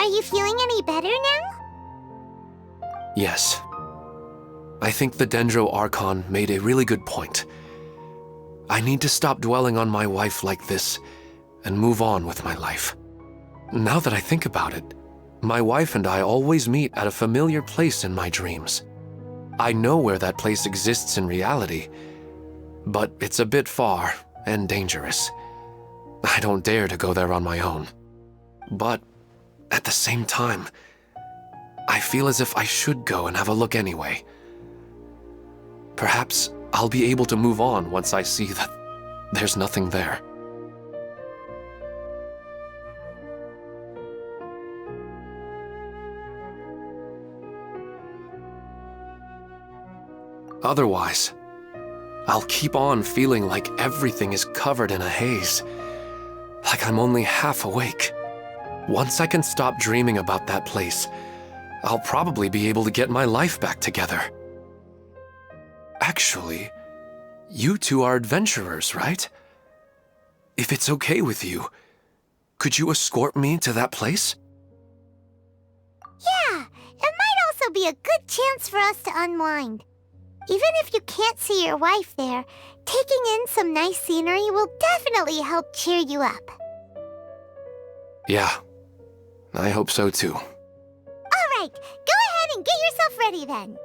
Are you feeling any better now? Yes. I think the Dendro Archon made a really good point. I need to stop dwelling on my wife like this and move on with my life. Now that I think about it, my wife and I always meet at a familiar place in my dreams. I know where that place exists in reality, but it's a bit far and dangerous. I don't dare to go there on my own. But at the same time, I feel as if I should go and have a look anyway. Perhaps I'll be able to move on once I see that there's nothing there. Otherwise, I'll keep on feeling like everything is covered in a haze, like I'm only half awake. Once I can stop dreaming about that place, I'll probably be able to get my life back together. Actually, you two are adventurers, right? If it's okay with you, could you escort me to that place? Yeah, it might also be a good chance for us to unwind. Even if you can't see your wife there, taking in some nice scenery will definitely help cheer you up. Yeah, I hope so too. All right, go ahead and get yourself ready then.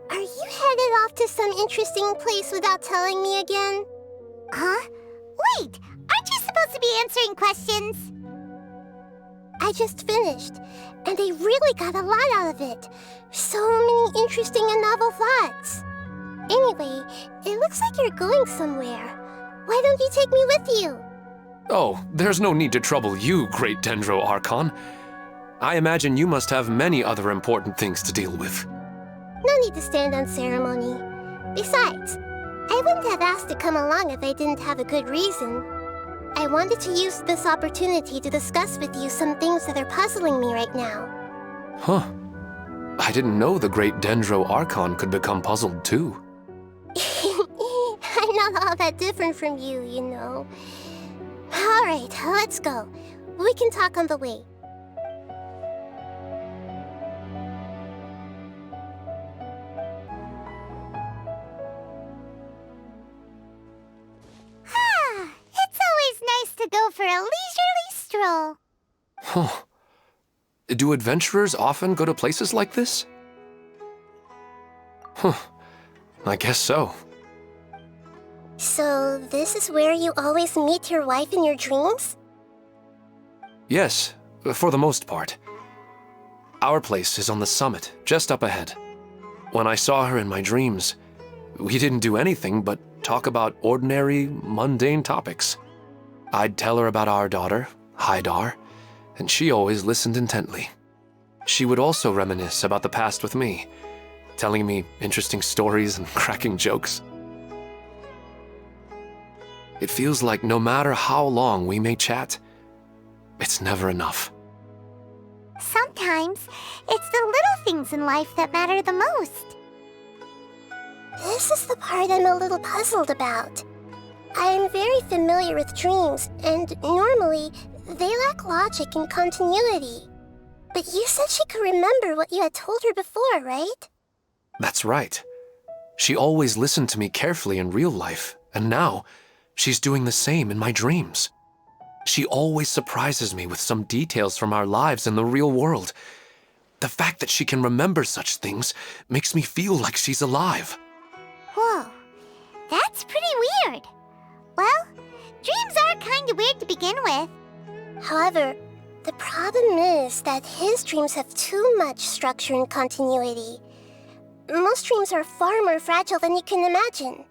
Are you headed off to some interesting place without telling me again? Huh? Wait, aren't you supposed to be answering questions? I just finished, and I really got a lot out of it. So many interesting and novel thoughts. Anyway, it looks like you're going somewhere. Why don't you take me with you? Oh, there's no need to trouble you, great Dendro Archon. I imagine you must have many other important things to deal with. No need to stand on ceremony. Besides, I wouldn't have asked to come along if I didn't have a good reason. I wanted to use this opportunity to discuss with you some things that are puzzling me right now. Huh. I didn't know the great Dendro Archon could become puzzled too. I'm not all that different from you, you know. All right, let's go. We can talk on the way. It's always nice to go for a leisurely stroll. Huh. Do adventurers often go to places like this? Huh. I guess so. So, this is where you always meet your wife in your dreams? Yes, for the most part. Our place is on the summit, just up ahead. When I saw her in my dreams, we didn't do anything but talk about ordinary, mundane topics. I'd tell her about our daughter, Haidar, and she always listened intently. She would also reminisce about the past with me, telling me interesting stories and cracking jokes. It feels like no matter how long we may chat, it's never enough. Sometimes, it's the little things in life that matter the most. This is the part I'm a little puzzled about. I am very familiar with dreams, and normally, they lack logic and continuity. But you said she could remember what you had told her before, right? That's right. She always listened to me carefully in real life, and now, she's doing the same in my dreams. She always surprises me with some details from our lives in the real world. The fact that she can remember such things makes me feel like she's alive. Whoa, that's pretty weird. Well, dreams are kind of weird to begin with. However, the problem is that his dreams have too much structure and continuity. Most dreams are far more fragile than you can imagine.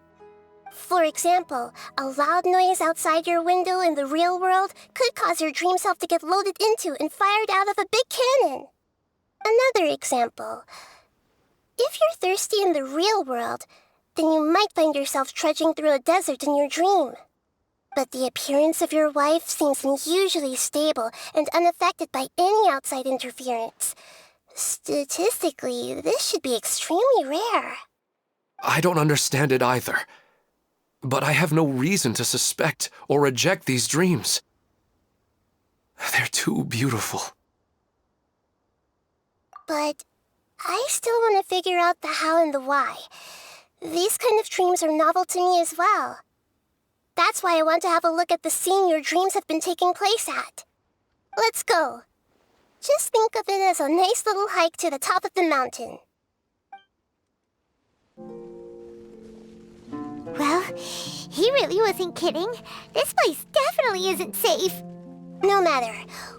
For example, a loud noise outside your window in the real world could cause your dream self to get loaded into and fired out of a big cannon. Another example. If you're thirsty in the real world, then you might find yourself trudging through a desert in your dream. But the appearance of your wife seems unusually stable and unaffected by any outside interference. Statistically, this should be extremely rare. I don't understand it either. But I have no reason to suspect or reject these dreams. They're too beautiful. But I still want to figure out the how and the why. These kind of dreams are novel to me as well. That's why I want to have a look at the scene your dreams have been taking place at. Let's go. Just think of it as a nice little hike to the top of the mountain. Well, he really wasn't kidding. This place definitely isn't safe. No matter.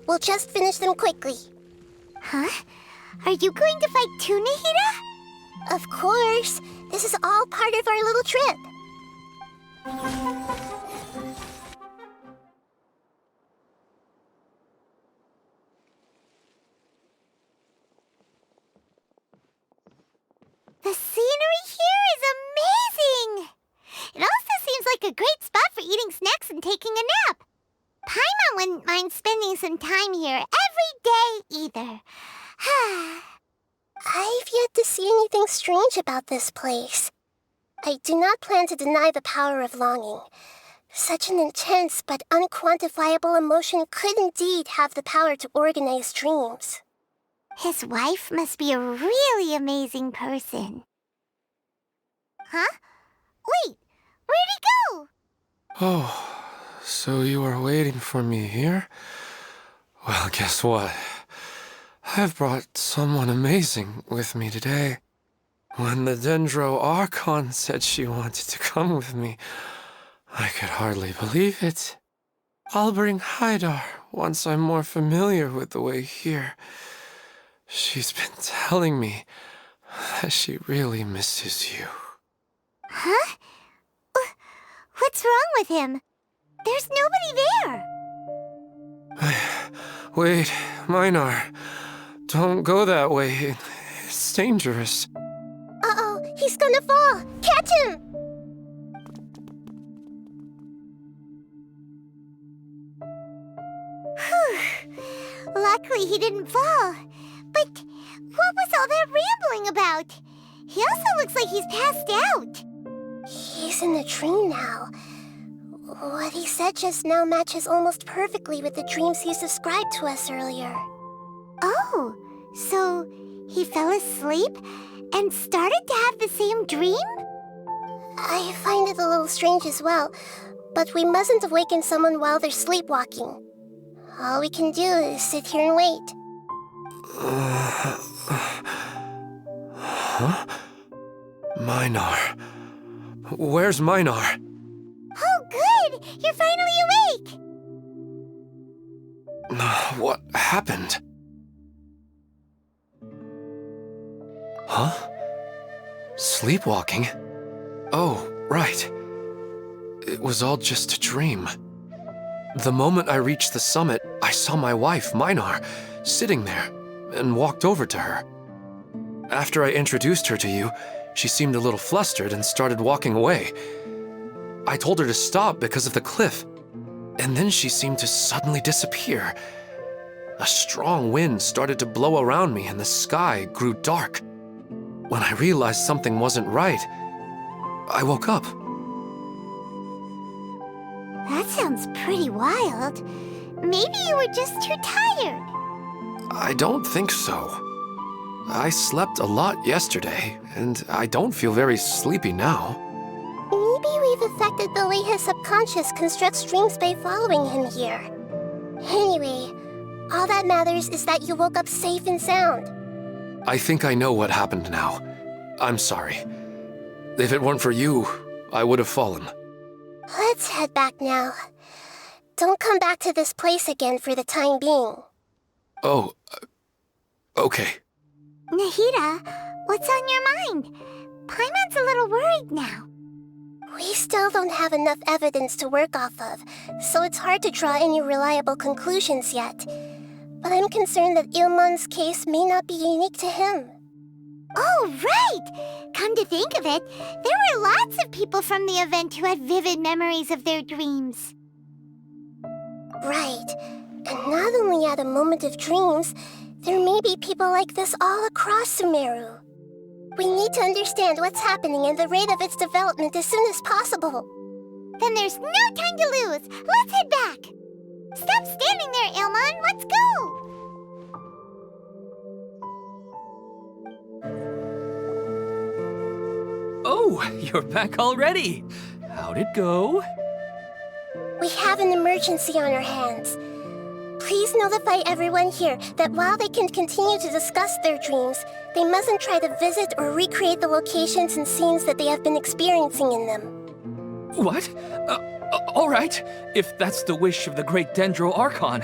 We'll just finish them quickly. Huh? Are you going to fight too, Nahida? Of course. This is all part of our little trip. The scenery here is amazing! It also seems like a great spot for eating snacks and taking a nap. Paimon wouldn't mind spending some time here every day either. I've yet to see anything strange about this place. I do not plan to deny the power of longing. Such an intense but unquantifiable emotion could indeed have the power to organize dreams. His wife must be a really amazing person. Huh? Wait, where'd he go? Oh, so you are waiting for me here? Well, guess what? I've brought someone amazing with me today. When the Dendro Archon said she wanted to come with me, I could hardly believe it. I'll bring Haidar once I'm more familiar with the way here. She's been telling me that she really misses you. Huh? What's wrong with him? There's nobody there. Wait, Minar. Don't go that way. It's dangerous. Uh-oh, he's gonna fall! Catch him! Whew. Luckily he didn't fall. But what was all that rambling about? He also looks like he's passed out. He's in a dream now. What he said just now matches almost perfectly with the dreams he's described to us earlier. Oh, so he fell asleep and started to have the same dream? I find it a little strange as well, but we mustn't awaken someone while they're sleepwalking. All we can do is sit here and wait. Huh? Minar. Where's Minar? Oh, good! You're finally awake! What happened? Huh? Sleepwalking? Oh, right. It was all just a dream. The moment I reached the summit, I saw my wife, Minar, sitting there, and walked over to her. After I introduced her to you, she seemed a little flustered and started walking away. I told her to stop because of the cliff, and then she seemed to suddenly disappear. A strong wind started to blow around me and the sky grew dark. When I realized something wasn't right, I woke up. That sounds pretty wild. Maybe you were just too tired. I don't think so. I slept a lot yesterday, and I don't feel very sleepy now. Maybe we've affected the way his subconscious constructs dreams by following him here. Anyway, all that matters is that you woke up safe and sound. I think I know what happened now. I'm sorry. If it weren't for you, I would have fallen. Let's head back now. Don't come back to this place again for the time being. Oh, okay. Nahida, what's on your mind? Paimon's a little worried now. We still don't have enough evidence to work off of, so it's hard to draw any reliable conclusions yet. But I'm concerned that Ilmon's case may not be unique to him. Oh, right! Come to think of it, there were lots of people from the event who had vivid memories of their dreams. Right. And not only at a moment of dreams, there may be people like this all across Sumeru. We need to understand what's happening and the rate of its development as soon as possible. Then there's no time to lose. Let's head back. Stop standing there, Ilman. Let's go. Oh, you're back already. How'd it go? We have an emergency on our hands. Please notify everyone here that while they can continue to discuss their dreams, they mustn't try to visit or recreate the locations and scenes that they have been experiencing in them. What? All right, if that's the wish of the great Dendro Archon.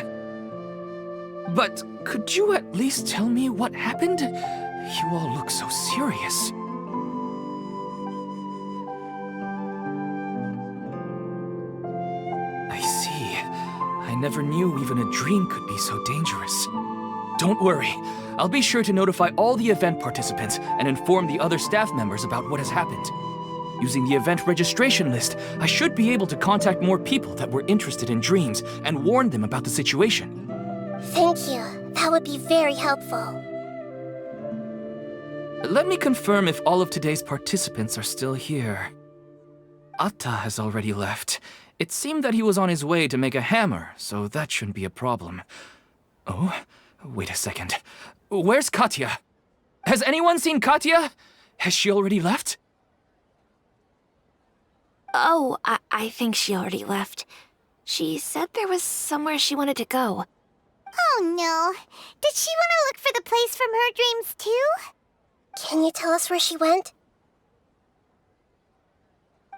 But could you at least tell me what happened? You all look so serious. I see. I never knew even a dream could be so dangerous. Don't worry. I'll be sure to notify all the event participants and inform the other staff members about what has happened. Using the event registration list, I should be able to contact more people that were interested in dreams and warn them about the situation. Thank you. That would be very helpful. Let me confirm if all of today's participants are still here. Atta has already left. It seemed that he was on his way to make a hammer, so that shouldn't be a problem. Oh, wait a second. Where's Katya? Has anyone seen Katya? Has she already left? Oh, I think she already left. She said there was somewhere she wanted to go. Oh no. Did she want to look for the place from her dreams too? Can you tell us where she went?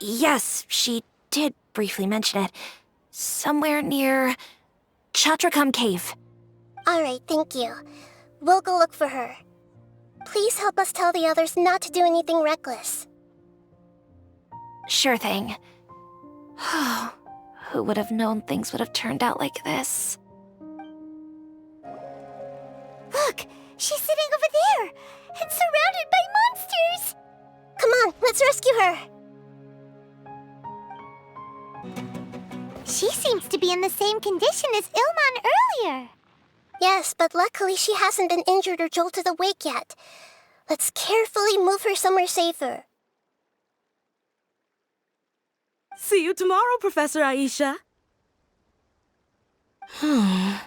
Yes, she did briefly mention it. Somewhere near Chatrakam Cave. Alright, thank you. We'll go look for her. Please help us tell the others not to do anything reckless. Sure thing. Who would have known things would have turned out like this? Look! She's sitting over there! And surrounded by monsters! Come on, let's rescue her! She seems to be in the same condition as Ilman earlier. Yes, but luckily she hasn't been injured or jolted awake yet. Let's carefully move her somewhere safer. See you tomorrow, Professor Aisha. Huh?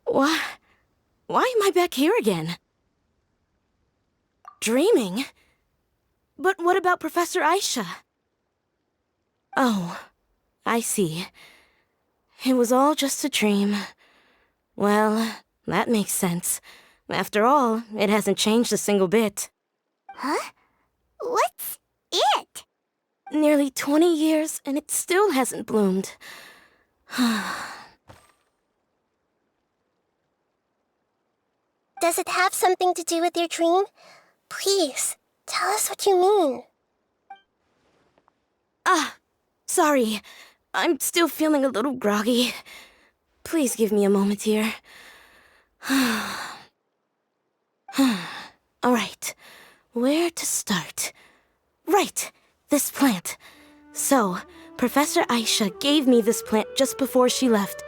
Why am I back here again? Dreaming? But what about Professor Aisha? Oh, I see. It was all just a dream. Well, that makes sense. After all, it hasn't changed a single bit. Huh? What's it? Nearly 20 years, and it still hasn't bloomed. Does it have something to do with your dream? Please, tell us what you mean. Sorry. I'm still feeling a little groggy. Please give me a moment here. All right. Where to start? Right. This plant. So, Professor Aisha gave me this plant just before she left.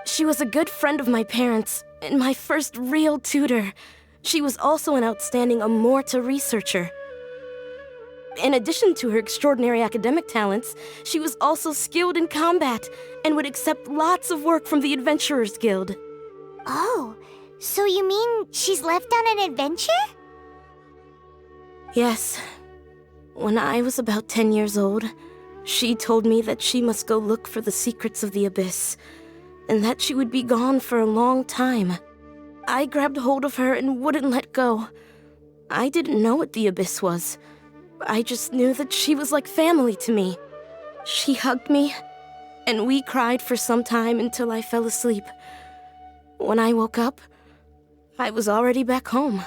She was a good friend of my parents and my first real tutor. She was also an outstanding Amorta researcher. In addition to her extraordinary academic talents, she was also skilled in combat and would accept lots of work from the Adventurers Guild. Oh, so you mean she's left on an adventure? Yes. When I was about 10 years old, she told me that she must go look for the secrets of the Abyss, and that she would be gone for a long time. I grabbed hold of her and wouldn't let go. I didn't know what the Abyss was. I just knew that she was like family to me. She hugged me, and we cried for some time until I fell asleep. When I woke up, I was already back home.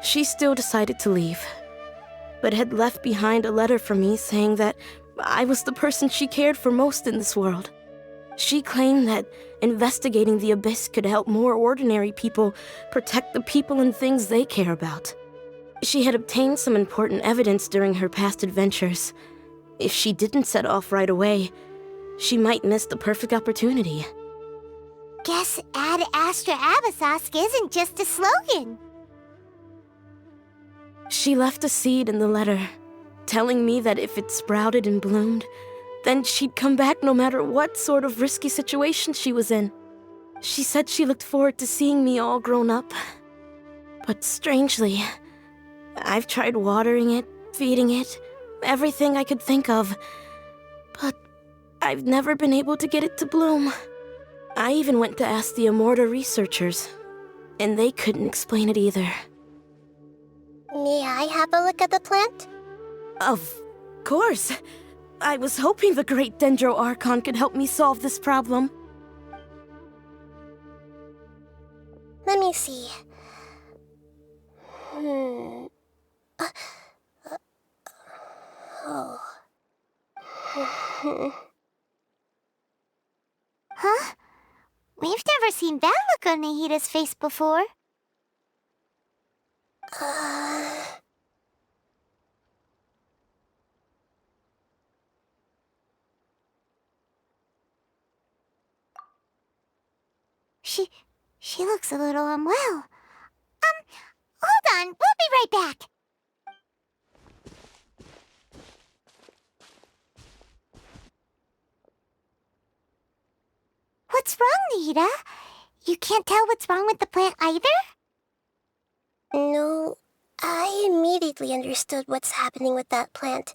She still decided to leave, but had left behind a letter for me saying that I was the person she cared for most in this world. She claimed that investigating the Abyss could help more ordinary people protect the people and things they care about. She had obtained some important evidence during her past adventures. If she didn't set off right away, She might miss the perfect opportunity. Guess Ad Astra Abyssosque isn't just a slogan. She left a seed in the letter, telling me that if it sprouted and bloomed, then she'd come back no matter what sort of risky situation she was in. She said she looked forward to seeing me all grown up. But strangely, I've tried watering it, feeding it, everything I could think of. But I've never been able to get it to bloom. I even went to ask the Amorta researchers, and they couldn't explain it either. May I have a look at the plant? Of course. I was hoping the great Dendro Archon could help me solve this problem. Let me see. Huh? We've never seen that look on Nahida's face before. She looks a little unwell. Hold on, we'll be right back. What's wrong, Nahida? You can't tell what's wrong with the plant either? No, I immediately understood what's happening with that plant.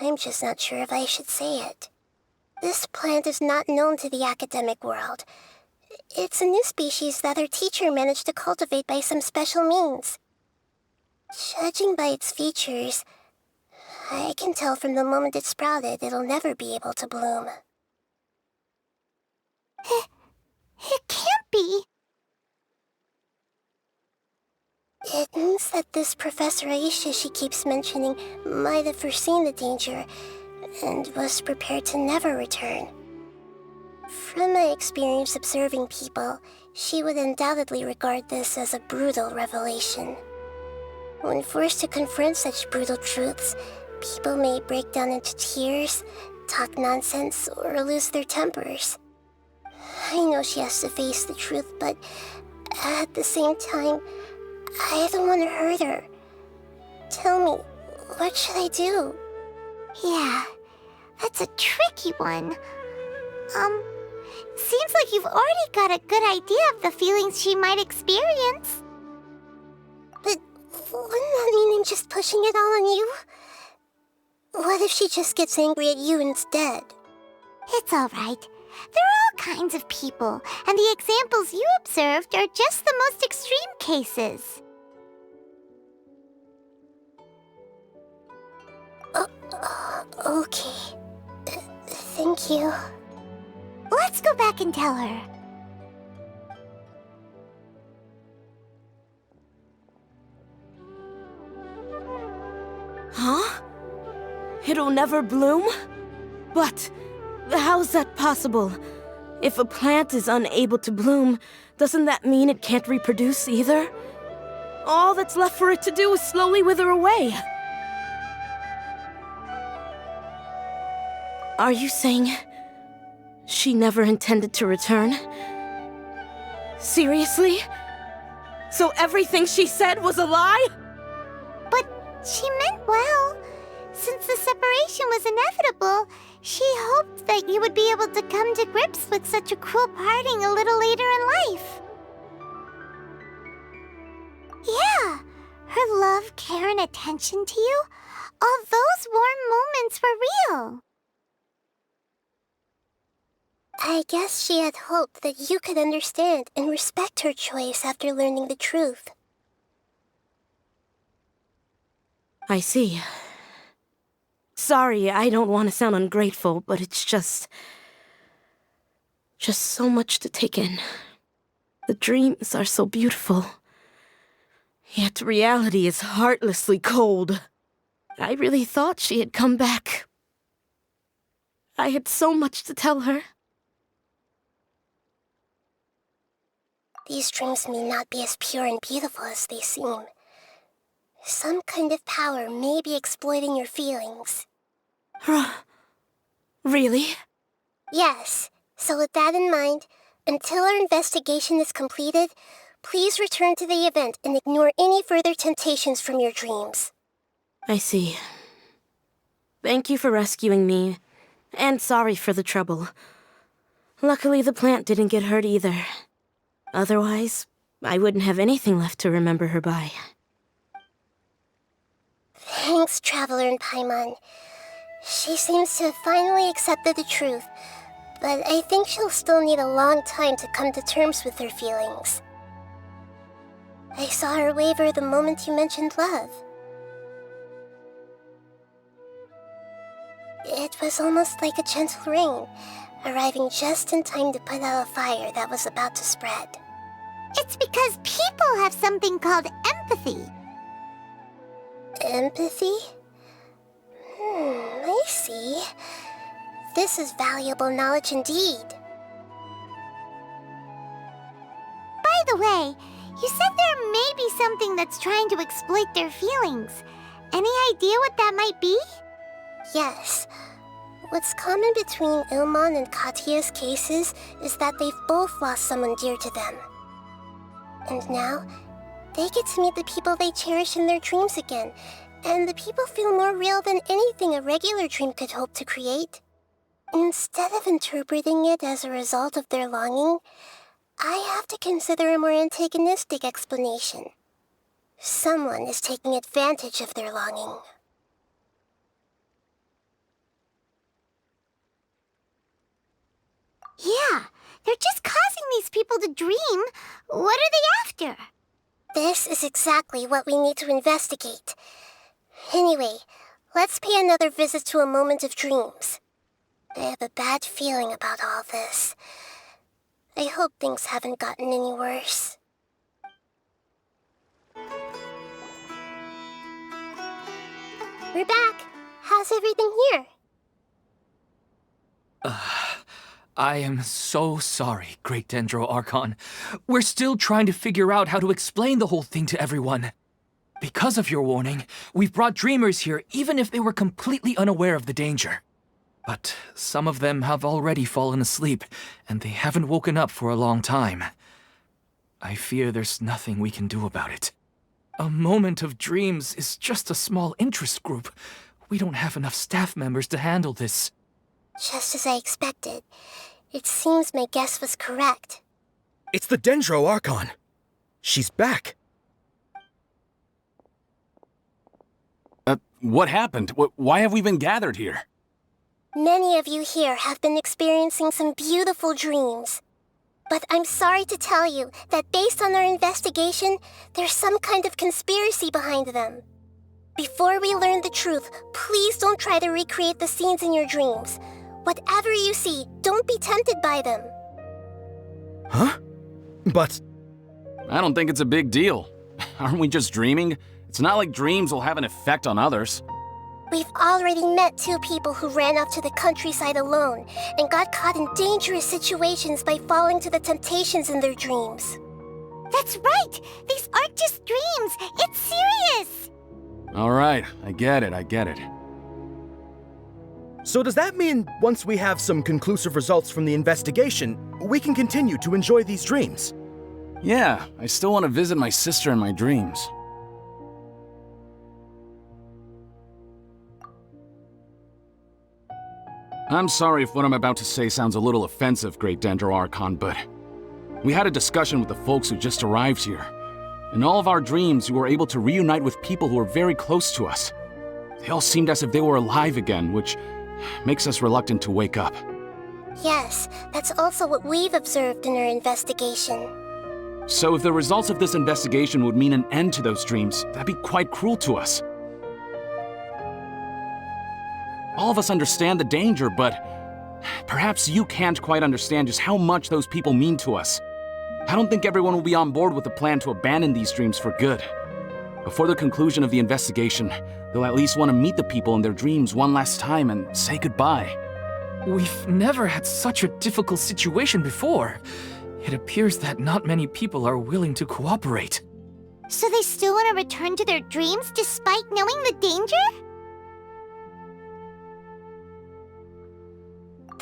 I'm just not sure if I should say it. This plant is not known to the academic world. It's a new species that our teacher managed to cultivate by some special means. Judging by its features, I can tell from the moment it sprouted it'll never be able to bloom. It can't be. It means that this Professor Aisha she keeps mentioning might have foreseen the danger and was prepared to never return. From my experience observing people, she would undoubtedly regard this as a brutal revelation. When forced to confront such brutal truths, people may break down into tears, talk nonsense, or lose their tempers. I know she has to face the truth, but at the same time, I don't want to hurt her. Tell me, what should I do? Yeah, that's a tricky one. Seems like you've already got a good idea of the feelings she might experience. But wouldn't that mean I'm just pushing it all on you? What if she just gets angry at you instead? It's all right. There are all kinds of people, and the examples you observed are just the most extreme cases. Okay. Thank you. Let's go back and tell her. Huh? It'll never bloom? But how's that possible? If a plant is unable to bloom, doesn't that mean it can't reproduce either? All that's left for it to do is slowly wither away. Are you saying she never intended to return? Seriously? So everything she said was a lie? But she meant well. Since the separation was inevitable, she hoped that you would be able to come to grips with such a cruel parting a little later in life. Yeah, her love, care, and attention to you, all those warm moments were real. I guess she had hoped that you could understand and respect her choice after learning the truth. I see. Sorry, I don't want to sound ungrateful, but it's just so much to take in. The dreams are so beautiful, yet reality is heartlessly cold. I really thought she had come back. I had so much to tell her. These dreams may not be as pure and beautiful as they seem. Some kind of power may be exploiting your feelings. Really? Yes. So with that in mind, until our investigation is completed, please return to the event and ignore any further temptations from your dreams. I see. Thank you for rescuing me, and sorry for the trouble. Luckily, the plant didn't get hurt either. Otherwise, I wouldn't have anything left to remember her by. Thanks, Traveler and Paimon. She seems to have finally accepted the truth, but I think she'll still need a long time to come to terms with her feelings. I saw her waver the moment you mentioned love. It was almost like a gentle rain, arriving just in time to put out a fire that was about to spread. It's because people have something called empathy. Empathy? I see. This is valuable knowledge indeed. By the way, you said there may be something that's trying to exploit their feelings. Any idea what that might be? Yes. What's common between Ilmon and Katya's cases is that they've both lost someone dear to them. And now, they get to meet the people they cherish in their dreams again, and the people feel more real than anything a regular dream could hope to create. Instead of interpreting it as a result of their longing, I have to consider a more antagonistic explanation. Someone is taking advantage of their longing. Yeah, they're just causing these people to dream. What are they after? This is exactly what we need to investigate. Anyway, let's pay another visit to a moment of dreams. I have a bad feeling about all this. I hope things haven't gotten any worse. We're back. How's everything here? I am so sorry, Great Dendro Archon. We're still trying to figure out how to explain the whole thing to everyone. Because of your warning, we've brought dreamers here even if they were completely unaware of the danger. But some of them have already fallen asleep, and they haven't woken up for a long time. I fear there's nothing we can do about it. A moment of dreams is just a small interest group. We don't have enough staff members to handle this. Just as I expected. It seems my guess was correct. It's the Dendro Archon. She's back. What happened? Why have we been gathered here? Many of you here have been experiencing some beautiful dreams. But I'm sorry to tell you that based on our investigation, there's some kind of conspiracy behind them. Before we learn the truth, please don't try to recreate the scenes in your dreams. Whatever you see, don't be tempted by them. Huh? But... I don't think it's a big deal. Aren't we just dreaming? It's not like dreams will have an effect on others. We've already met 2 people who ran off to the countryside alone and got caught in dangerous situations by falling to the temptations in their dreams. That's right! These aren't just dreams! It's serious! All right, I get it. So does that mean once we have some conclusive results from the investigation, we can continue to enjoy these dreams? Yeah, I still want to visit my sister in my dreams. I'm sorry if what I'm about to say sounds a little offensive, Great Dendro Archon, but we had a discussion with the folks who just arrived here. In all of our dreams, we were able to reunite with people who were very close to us. They all seemed as if they were alive again, which makes us reluctant to wake up. Yes, that's also what we've observed in our investigation. So if the results of this investigation would mean an end to those dreams, that'd be quite cruel to us. All of us understand the danger, but perhaps you can't quite understand just how much those people mean to us. I don't think everyone will be on board with the plan to abandon these dreams for good. Before the conclusion of the investigation, they'll at least want to meet the people in their dreams one last time and say goodbye. We've never had such a difficult situation before. It appears that not many people are willing to cooperate. So they still want to return to their dreams despite knowing the danger?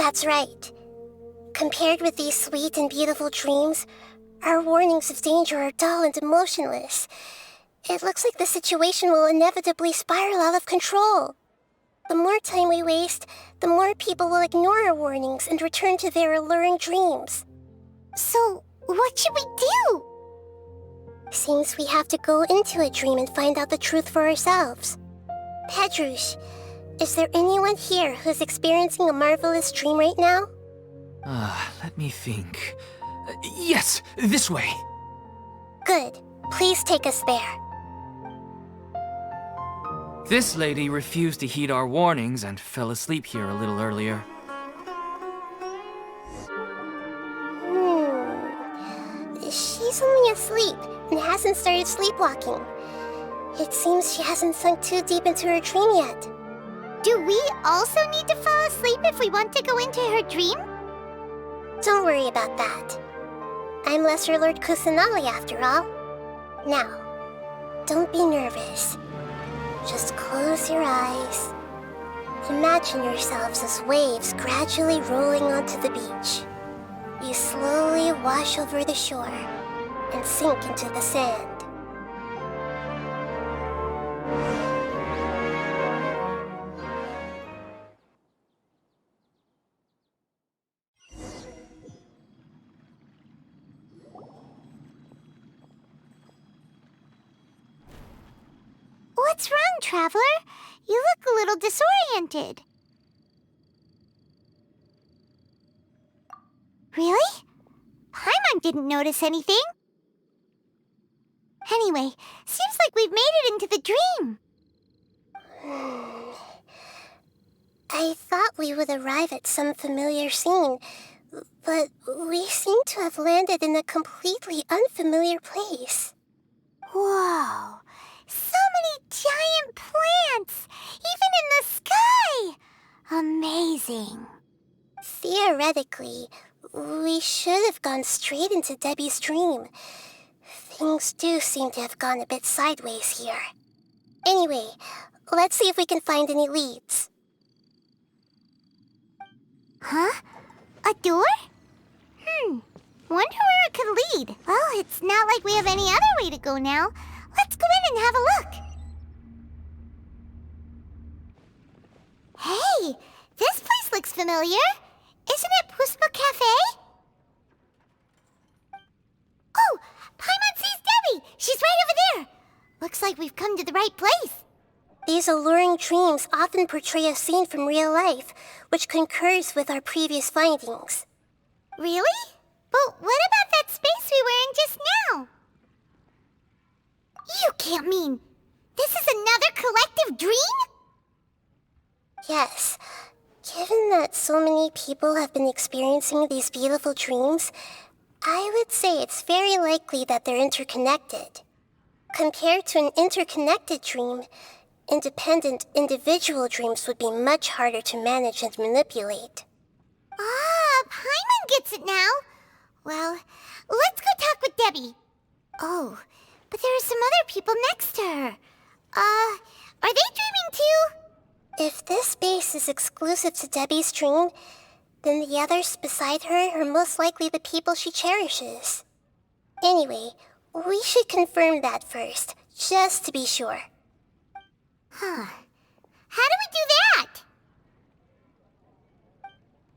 That's right. Compared with these sweet and beautiful dreams, our warnings of danger are dull and emotionless. It looks like the situation will inevitably spiral out of control. The more time we waste, the more people will ignore our warnings and return to their alluring dreams. So, what should we do? Seems we have to go into a dream and find out the truth for ourselves. Pedrush, is there anyone here who's experiencing a marvelous dream right now? Let me think. Yes, this way. Good. Please take us there. This lady refused to heed our warnings and fell asleep here a little earlier. She's only asleep and hasn't started sleepwalking. It seems she hasn't sunk too deep into her dream yet. Do we also need to fall asleep if we want to go into her dream? Don't worry about that. I'm Lesser Lord Kusanali after all. Now, don't be nervous. Just close your eyes. Imagine yourselves as waves gradually rolling onto the beach. You slowly wash over the shore and sink into the sand. What's wrong, Traveler? You look a little disoriented. Really? Paimon didn't notice anything. Anyway, seems like we've made it into the dream. I thought we would arrive at some familiar scene, but we seem to have landed in a completely unfamiliar place. Whoa! So many giant plants! Even in the sky! Amazing. Theoretically, we should have gone straight into Debbie's dream. Things do seem to have gone a bit sideways here. Anyway, let's see if we can find any leads. Huh? A door? Wonder where it could lead. Well, it's not like we have any other way to go now. Let's go in and have a look. Hey, this place looks familiar. Isn't it Puspa Cafe? Oh, Paimon sees Debbie. She's right over there. Looks like we've come to the right place. These alluring dreams often portray a scene from real life, which concurs with our previous findings. Really? But what about that space we were in just now? You can't mean this is another collective dream? Yes. Given that so many people have been experiencing these beautiful dreams, I would say it's very likely that they're interconnected. Compared to an interconnected dream, independent individual dreams would be much harder to manage and manipulate. Ah, Paimon gets it now. Well, let's go talk with Debbie. Oh, but there are some other people next to her. Are they dreaming too? If this space is exclusive to Debbie's dream, then the others beside her are most likely the people she cherishes. Anyway, we should confirm that first, just to be sure. Huh. How do we do that?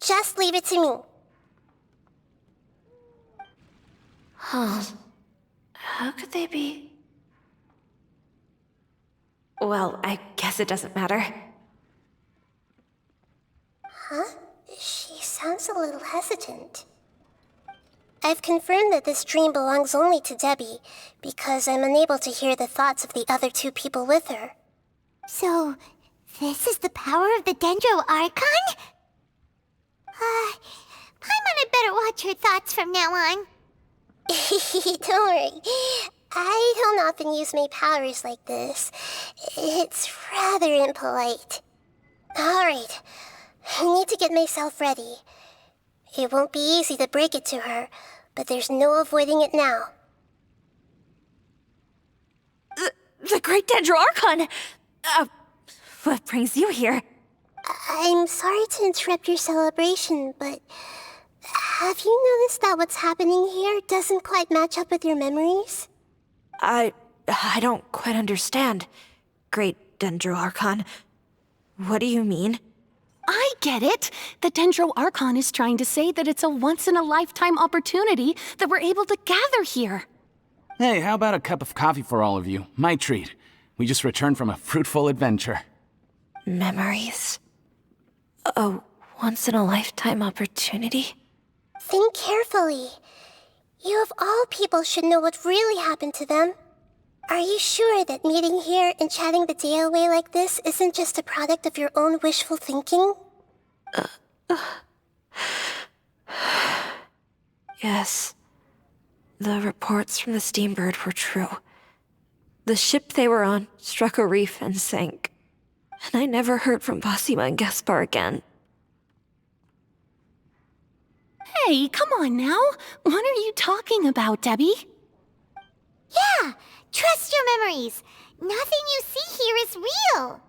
Just leave it to me. Huh. How could they be? Well, I guess it doesn't matter. Huh? She sounds a little hesitant. I've confirmed that this dream belongs only to Debbie, because I'm unable to hear the thoughts of the other two people with her. So, this is the power of the Dendro Archon? Paimon had better watch her thoughts from now on. Don't worry. I don't often use my powers like this. It's rather impolite. Alright, I need to get myself ready. It won't be easy to break it to her, but there's no avoiding it now. The Great Dendro Archon! What brings you here? I'm sorry to interrupt your celebration, but have you noticed that what's happening here doesn't quite match up with your memories? I don't quite understand, Great Dendro Archon. What do you mean? I get it. The Dendro Archon is trying to say that it's a once-in-a-lifetime opportunity that we're able to gather here. Hey, how about a cup of coffee for all of you? My treat. We just returned from a fruitful adventure. Memories. A once-in-a-lifetime opportunity? Think carefully. You of all people should know what really happened to them. Are you sure that meeting here and chatting the day away like this isn't just a product of your own wishful thinking? Yes. The reports from the Steambird were true. The ship they were on struck a reef and sank. And I never heard from Basima and Gaspar again. Hey, come on now. What are you talking about, Debbie? Yeah, trust your memories. Nothing you see here is real.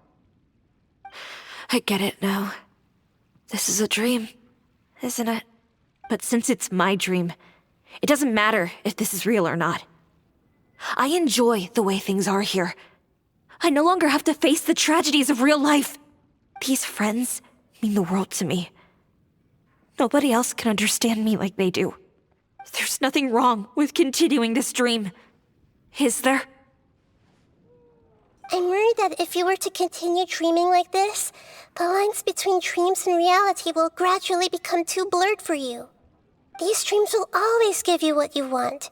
I get it now. This is a dream, isn't it? But since it's my dream, it doesn't matter if this is real or not. I enjoy the way things are here. I no longer have to face the tragedies of real life. These friends mean the world to me. Nobody else can understand me like they do. There's nothing wrong with continuing this dream. Is there? I'm worried that if you were to continue dreaming like this, the lines between dreams and reality will gradually become too blurred for you. These dreams will always give you what you want,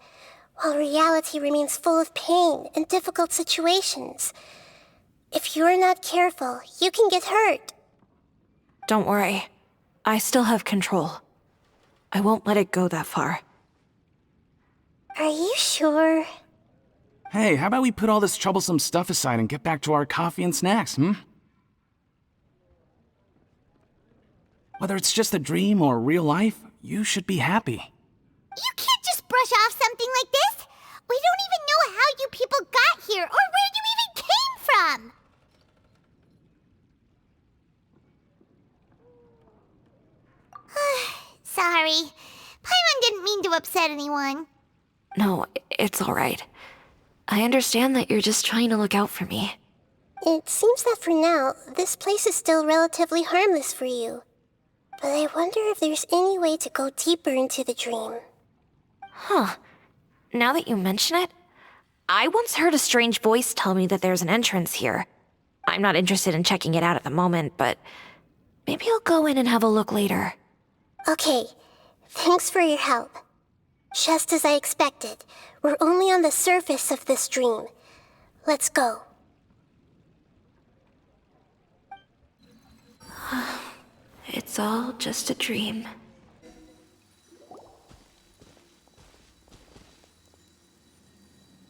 while reality remains full of pain and difficult situations. If you're not careful, you can get hurt. Don't worry. I still have control. I won't let it go that far. Are you sure? Hey, how about we put all this troublesome stuff aside and get back to our coffee and snacks, hmm? Whether it's just a dream or real life, you should be happy. You can't just brush off something like this. We don't even know how you people got here or where you even came from. Sorry. Paimon didn't mean to upset anyone. No, it's all right. I understand that you're just trying to look out for me. It seems that for now, this place is still relatively harmless for you. But I wonder if there's any way to go deeper into the dream. Huh. Now that you mention it, I once heard a strange voice tell me that there's an entrance here. I'm not interested in checking it out at the moment, but maybe I'll go in and have a look later. Okay, thanks for your help. Just as I expected, we're only on the surface of this dream. Let's go. It's all just a dream.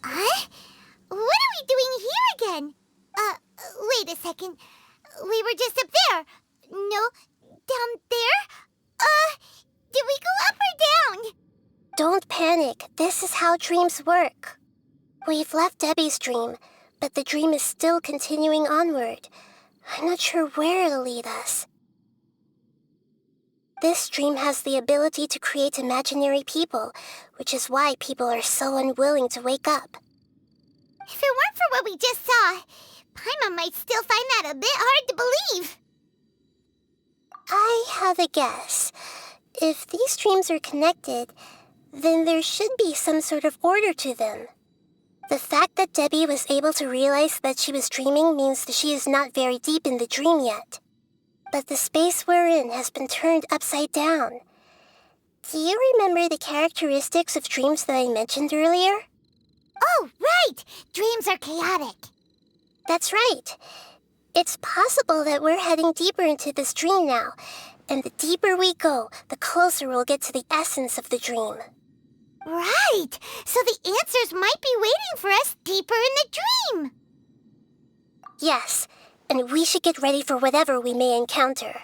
Huh? What are we doing here again? Wait a second. We were just up there. No, down there? Did we go up or down? Don't panic. This is how dreams work. We've left Debbie's dream, but the dream is still continuing onward. I'm not sure where it'll lead us. This dream has the ability to create imaginary people, which is why people are so unwilling to wake up. If it weren't for what we just saw, Paimon might still find that a bit hard to believe. I have a guess. If these dreams are connected, then there should be some sort of order to them. The fact that Debbie was able to realize that she was dreaming means that she is not very deep in the dream yet. But the space we're in has been turned upside down. Do you remember the characteristics of dreams that I mentioned earlier? Oh, right! Dreams are chaotic. That's right. It's possible that we're heading deeper into this dream now, and the deeper we go, the closer we'll get to the essence of the dream. Right! So the answers might be waiting for us deeper in the dream! Yes, and we should get ready for whatever we may encounter.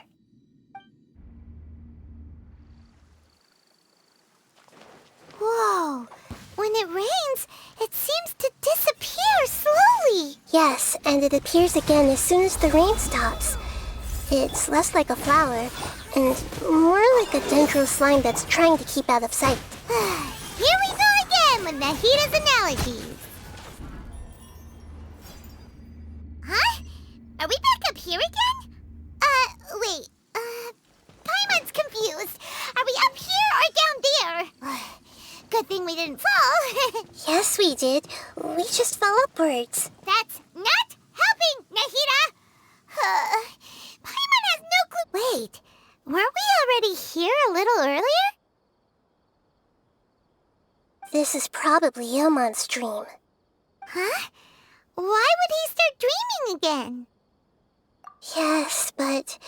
Whoa! When it rains, it seems to disappear slowly! Yes, and it appears again as soon as the rain stops. It's less like a flower and more like a dendro slime that's trying to keep out of sight. Here we go again with Nahida's analogies. Huh? Are we back up here again? Wait. Paimon's confused. Are we up here or down there? Good thing we didn't fall. Yes, we did. We just fell upwards. That's not helping, Nahida! Paimon has no clue. Wait, weren't we already here a little earlier? This is probably Ilmon's dream. Huh? Why would he start dreaming again? Yes, but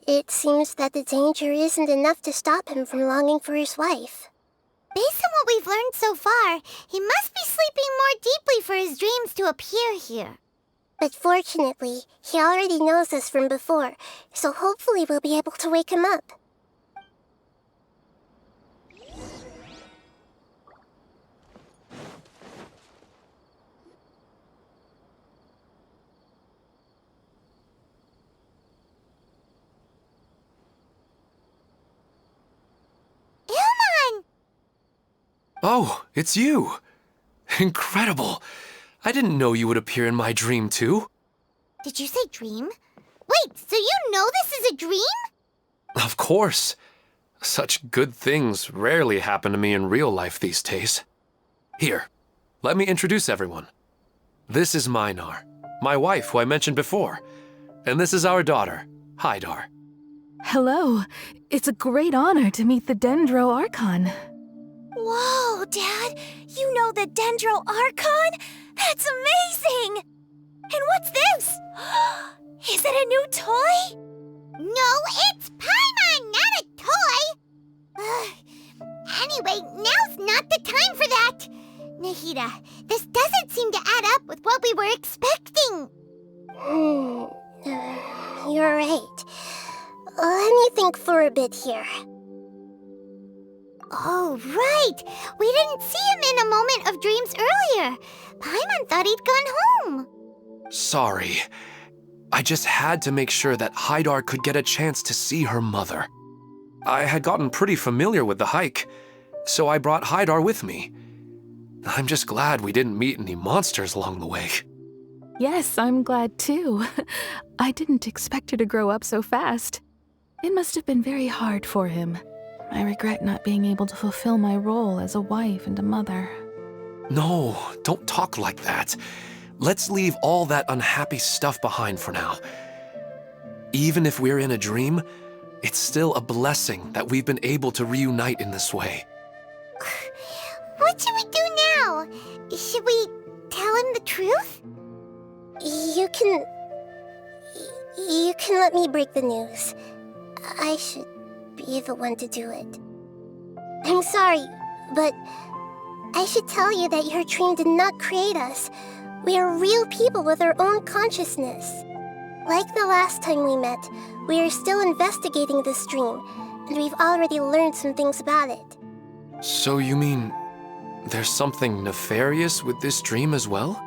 it seems that the danger isn't enough to stop him from longing for his wife. Based on what we've learned so far, he must be sleeping more deeply for his dreams to appear here. But fortunately, he already knows us from before, so hopefully we'll be able to wake him up. Ilmon! Oh, it's you! Incredible! I didn't know you would appear in my dream, too. Did you say dream? Wait, so you know this is a dream? Of course. Such good things rarely happen to me in real life these days. Here, let me introduce everyone. This is Minar, my wife who I mentioned before. And this is our daughter, Hydar. Hello. It's a great honor to meet the Dendro Archon. Whoa, Dad! You know the Dendro Archon? That's amazing! And what's this? Is it a new toy? No, it's Paimon, not a toy! Anyway, now's not the time for that! Nahida, this doesn't seem to add up with what we were expecting. You're right. Let me think for a bit here. Oh, right! We didn't see him in a moment of dreams earlier. Paimon thought he'd gone home. Sorry. I just had to make sure that Hydar could get a chance to see her mother. I had gotten pretty familiar with the hike, so I brought Hydar with me. I'm just glad we didn't meet any monsters along the way. Yes, I'm glad too. I didn't expect her to grow up so fast. It must have been very hard for him. I regret not being able to fulfill my role as a wife and a mother. No, don't talk like that. Let's leave all that unhappy stuff behind for now. Even if we're in a dream, it's still a blessing that we've been able to reunite in this way. What should we do now? Should we tell him the truth? You can let me break the news. I should be the one to do it. I'm sorry, but I should tell you that your dream did not create us. We are real people with our own consciousness. Like the last time we met, we are still investigating this dream, and we've already learned some things about it. So you mean there's something nefarious with this dream as well?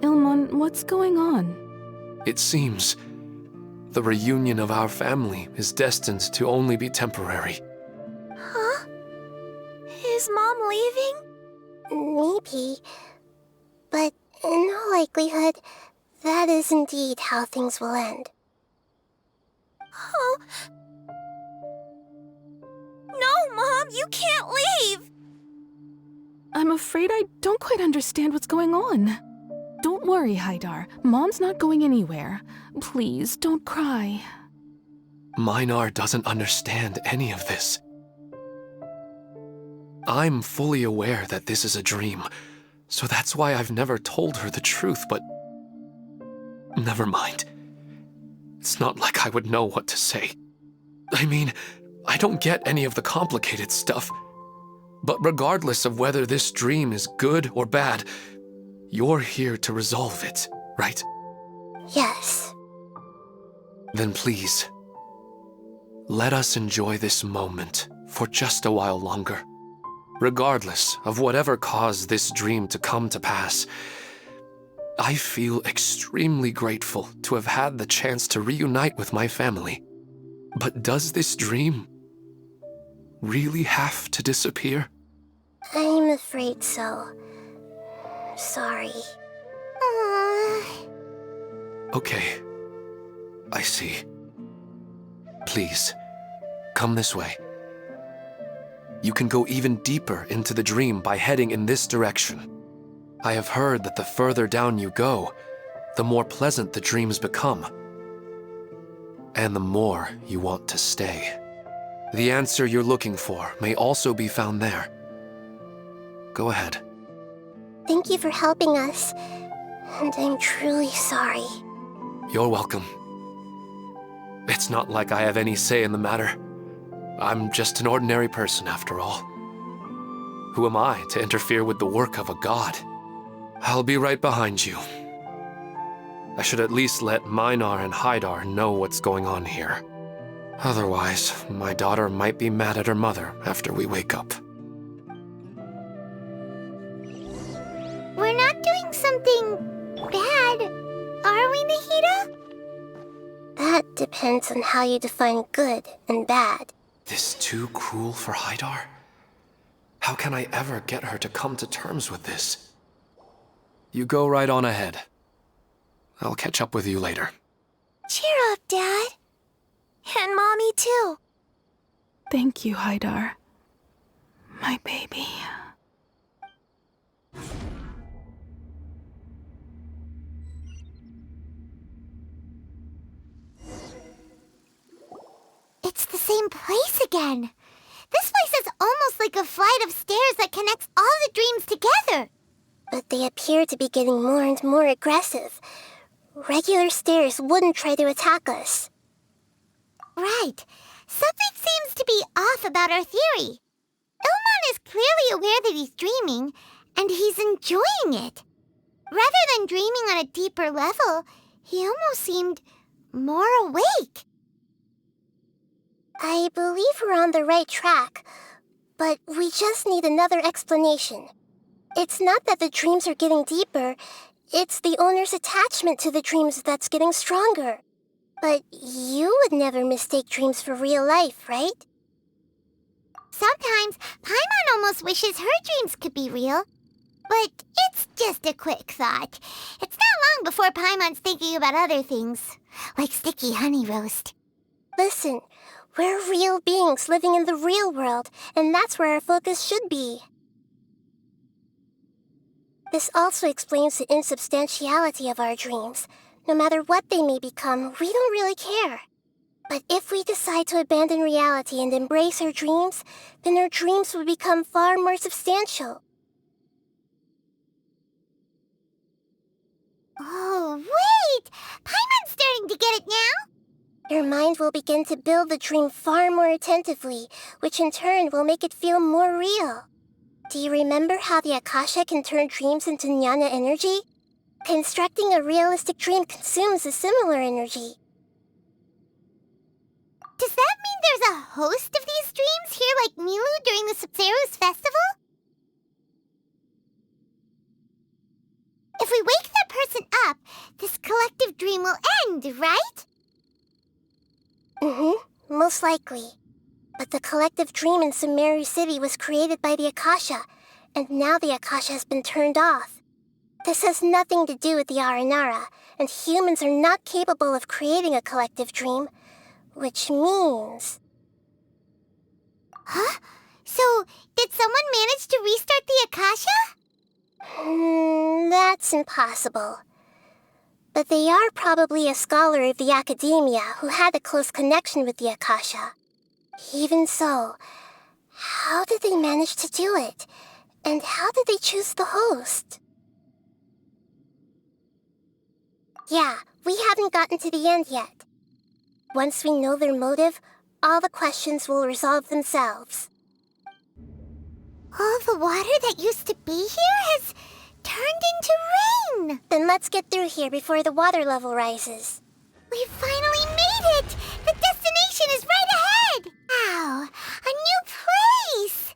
Ilmon, what's going on? It seems the reunion of our family is destined to only be temporary. Huh? Is Mom leaving? Maybe, but in all likelihood, that is indeed how things will end. Oh. No, Mom, you can't leave! I'm afraid I don't quite understand what's going on. Don't worry, Hydar. Mom's not going anywhere. Please, don't cry. Minar doesn't understand any of this. I'm fully aware that this is a dream, so that's why I've never told her the truth, but never mind. It's not like I would know what to say. I mean, I don't get any of the complicated stuff. But regardless of whether this dream is good or bad, you're here to resolve it, right? Yes. Then please, let us enjoy this moment for just a while longer. Regardless of whatever caused this dream to come to pass, I feel extremely grateful to have had the chance to reunite with my family. But does this dream really have to disappear? I'm afraid so. Sorry. Okay. I see. Please, come this way. You can go even deeper into the dream by heading in this direction. I have heard that the further down you go, the more pleasant the dreams become, and the more you want to stay. The answer you're looking for may also be found there. Go ahead. Thank you for helping us, and I'm truly sorry. You're welcome. It's not like I have any say in the matter. I'm just an ordinary person, after all. Who am I to interfere with the work of a god? I'll be right behind you. I should at least let Minar and Haidar know what's going on here. Otherwise, my daughter might be mad at her mother after we wake up. We're not doing something bad, are we, Nahida? That depends on how you define good and bad. This too cruel for Haidar? How can I ever get her to come to terms with this? You go right on ahead. I'll catch up with you later. Cheer up, Dad. And Mommy, too. Thank you, Haidar. My baby. It's the same place again. This place is almost like a flight of stairs that connects all the dreams together. But they appear to be getting more and more aggressive. Regular stairs wouldn't try to attack us. Right. Something seems to be off about our theory. Ilman is clearly aware that he's dreaming, and he's enjoying it. Rather than dreaming on a deeper level, he almost seemed more awake. I believe we're on the right track, but we just need another explanation. It's not that the dreams are getting deeper, it's the owner's attachment to the dreams that's getting stronger. But you would never mistake dreams for real life, right? Sometimes, Paimon almost wishes her dreams could be real. But it's just a quick thought. It's not long before Paimon's thinking about other things, like sticky honey roast. Listen, we're real beings living in the real world, and that's where our focus should be. This also explains the insubstantiality of our dreams. No matter what they may become, we don't really care. But if we decide to abandon reality and embrace our dreams, then our dreams will become far more substantial. Oh, wait! Paimon's starting to get it now? Your mind will begin to build the dream far more attentively, which in turn will make it feel more real. Do you remember how the Akasha can turn dreams into jnana energy? Constructing a realistic dream consumes a similar energy. Does that mean there's a host of these dreams here like Milu during the Subzerus festival? If we wake that person up, this collective dream will end, right? Most likely. But the collective dream in Sumeru City was created by the Akasha, and now the Akasha has been turned off. This has nothing to do with the Aranara, and humans are not capable of creating a collective dream, which means... Huh? So, did someone manage to restart the Akasha? That's impossible. But they are probably a scholar of the academia who had a close connection with the Akasha. Even so, how did they manage to do it? And how did they choose the host? Yeah, we haven't gotten to the end yet. Once we know their motive, all the questions will resolve themselves. All the water that used to be here has turned into rain! Then let's get through here before the water level rises. We finally made it! The destination is right ahead! Wow, a new place!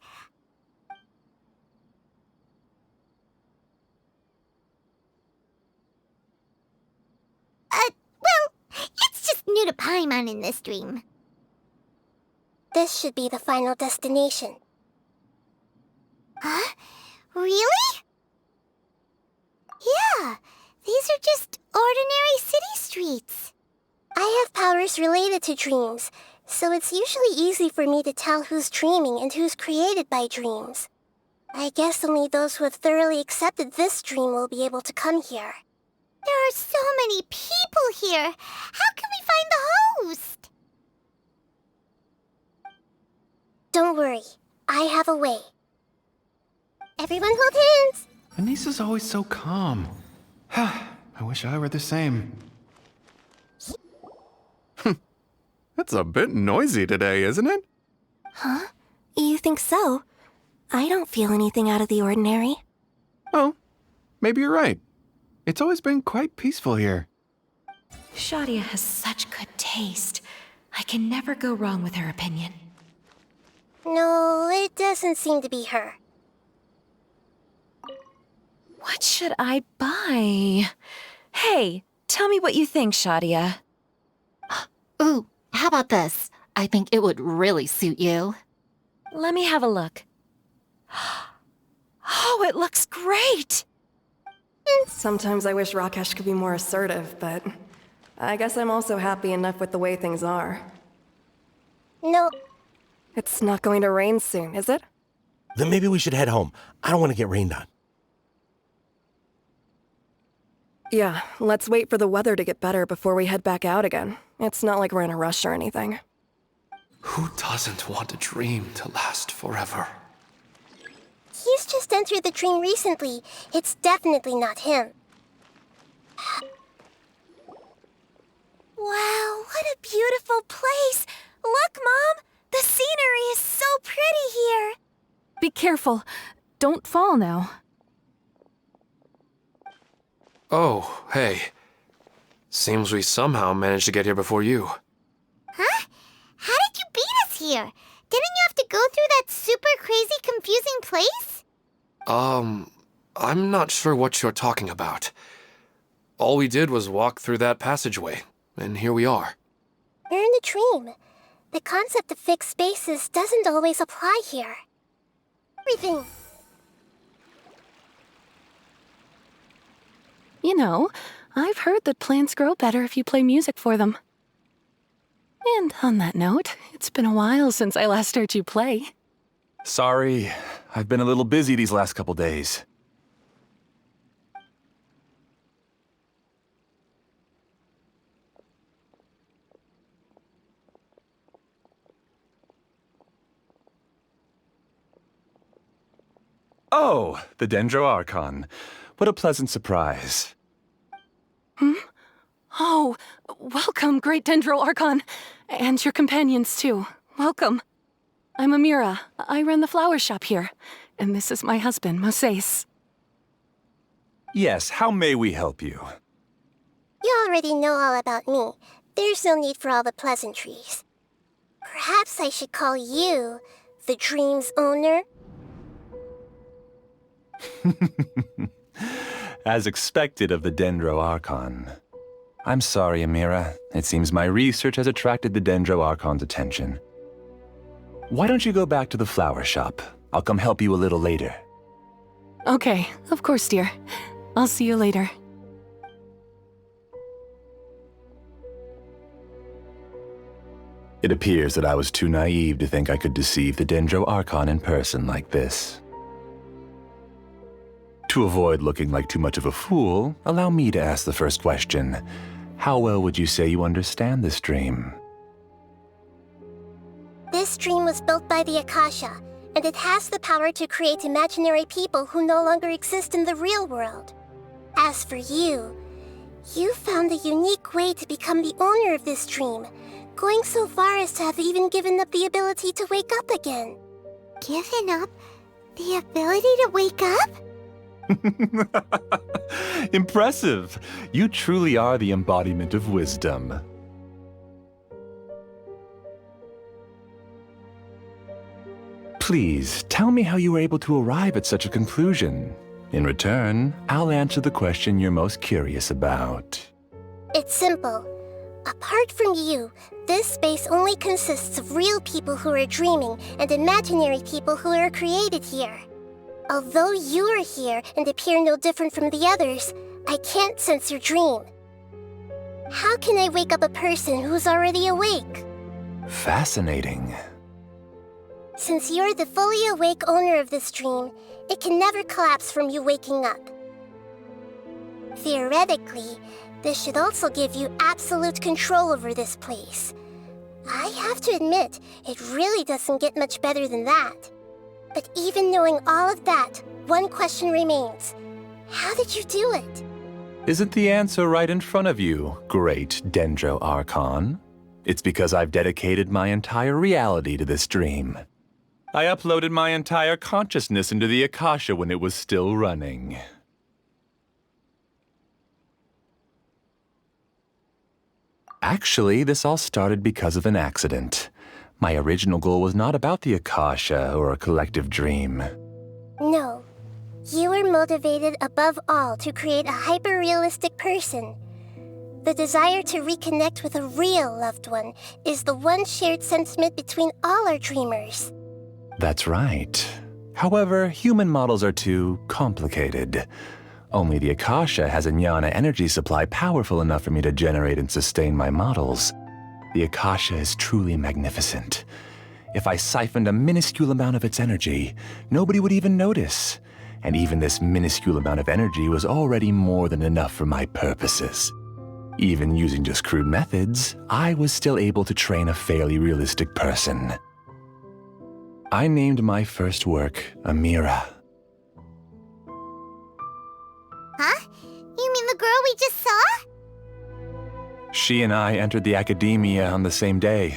new to Paimon in this dream. This should be the final destination. Huh? Really? Yeah, these are just ordinary city streets. I have powers related to dreams, so it's usually easy for me to tell who's dreaming and who's created by dreams. I guess only those who have thoroughly accepted this dream will be able to come here. There are so many people here. How can we find the host? Don't worry, I have a way. Everyone hold hands! Anissa's always so calm. I wish I were the same. It's a bit noisy today, isn't it? Huh? You think so? I don't feel anything out of the ordinary. Oh, maybe you're right. It's always been quite peaceful here. Shadia has such good taste. I can never go wrong with her opinion. No, it doesn't seem to be her. What should I buy? Hey, tell me what you think, Shadia. Ooh, how about this? I think it would really suit you. Let me have a look. Oh, it looks great! Sometimes I wish Rakesh could be more assertive, but I guess I'm also happy enough with the way things are. No. It's not going to rain soon, is it? Then maybe we should head home. I don't want to get rained on. Yeah, let's wait for the weather to get better before we head back out again. It's not like we're in a rush or anything. Who doesn't want a dream to last forever? He's just entered the dream recently. It's definitely not him. Wow, what a beautiful place! Look, Mom! The scenery is so pretty here! Be careful. Don't fall now. Oh, hey. Seems we somehow managed to get here before you. Huh? How did you beat us here? Didn't you have to go through that super crazy, confusing place? I'm not sure what you're talking about. All we did was walk through that passageway, and here we are. We're in a dream. The concept of fixed spaces doesn't always apply here. Everything. You know, I've heard that plants grow better if you play music for them. And on that note, it's been a while since I last heard you play. Sorry, I've been a little busy these last couple days. Oh, the Dendro Archon. What a pleasant surprise. Oh, welcome, Great Dendro Archon. And your companions, too. Welcome. I'm Amira. I run the flower shop here. And this is my husband, Moses. Yes, how may we help you? You already know all about me. There's no need for all the pleasantries. Perhaps I should call you the dream's owner? As expected of the Dendro Archon. I'm sorry, Amira. It seems my research has attracted the Dendro Archon's attention. Why don't you go back to the flower shop? I'll come help you a little later. Okay, of course, dear. I'll see you later. It appears that I was too naive to think I could deceive the Dendro Archon in person like this. To avoid looking like too much of a fool, allow me to ask the first question. How well would you say you understand this dream? This dream was built by the Akasha, and it has the power to create imaginary people who no longer exist in the real world. As for you, you found a unique way to become the owner of this dream, going so far as to have even given up the ability to wake up again. Given up the ability to wake up? Impressive! You truly are the embodiment of wisdom. Please, tell me how you were able to arrive at such a conclusion. In return, I'll answer the question you're most curious about. It's simple. Apart from you, this space only consists of real people who are dreaming and imaginary people who are created here. Although you are here and appear no different from the others, I can't sense your dream. How can I wake up a person who's already awake? Fascinating. Since you're the fully awake owner of this dream, it can never collapse from you waking up. Theoretically, this should also give you absolute control over this place. I have to admit, it really doesn't get much better than that. But even knowing all of that, one question remains. How did you do it? Isn't the answer right in front of you, great Dendro Archon? It's because I've dedicated my entire reality to this dream. I uploaded my entire consciousness into the Akasha when it was still running. Actually, this all started because of an accident. My original goal was not about the Akasha or a collective dream. No. You were motivated above all to create a hyper-realistic person. The desire to reconnect with a real loved one is the one shared sentiment between all our dreamers. That's right. However, human models are too complicated. Only the Akasha has a jnana energy supply powerful enough for me to generate and sustain my models. The Akasha is truly magnificent. If I siphoned a minuscule amount of its energy, nobody would even notice. And even this minuscule amount of energy was already more than enough for my purposes. Even using just crude methods, I was still able to train a fairly realistic person. I named my first work Amira. Huh? You mean the girl we just saw? She and I entered the academia on the same day.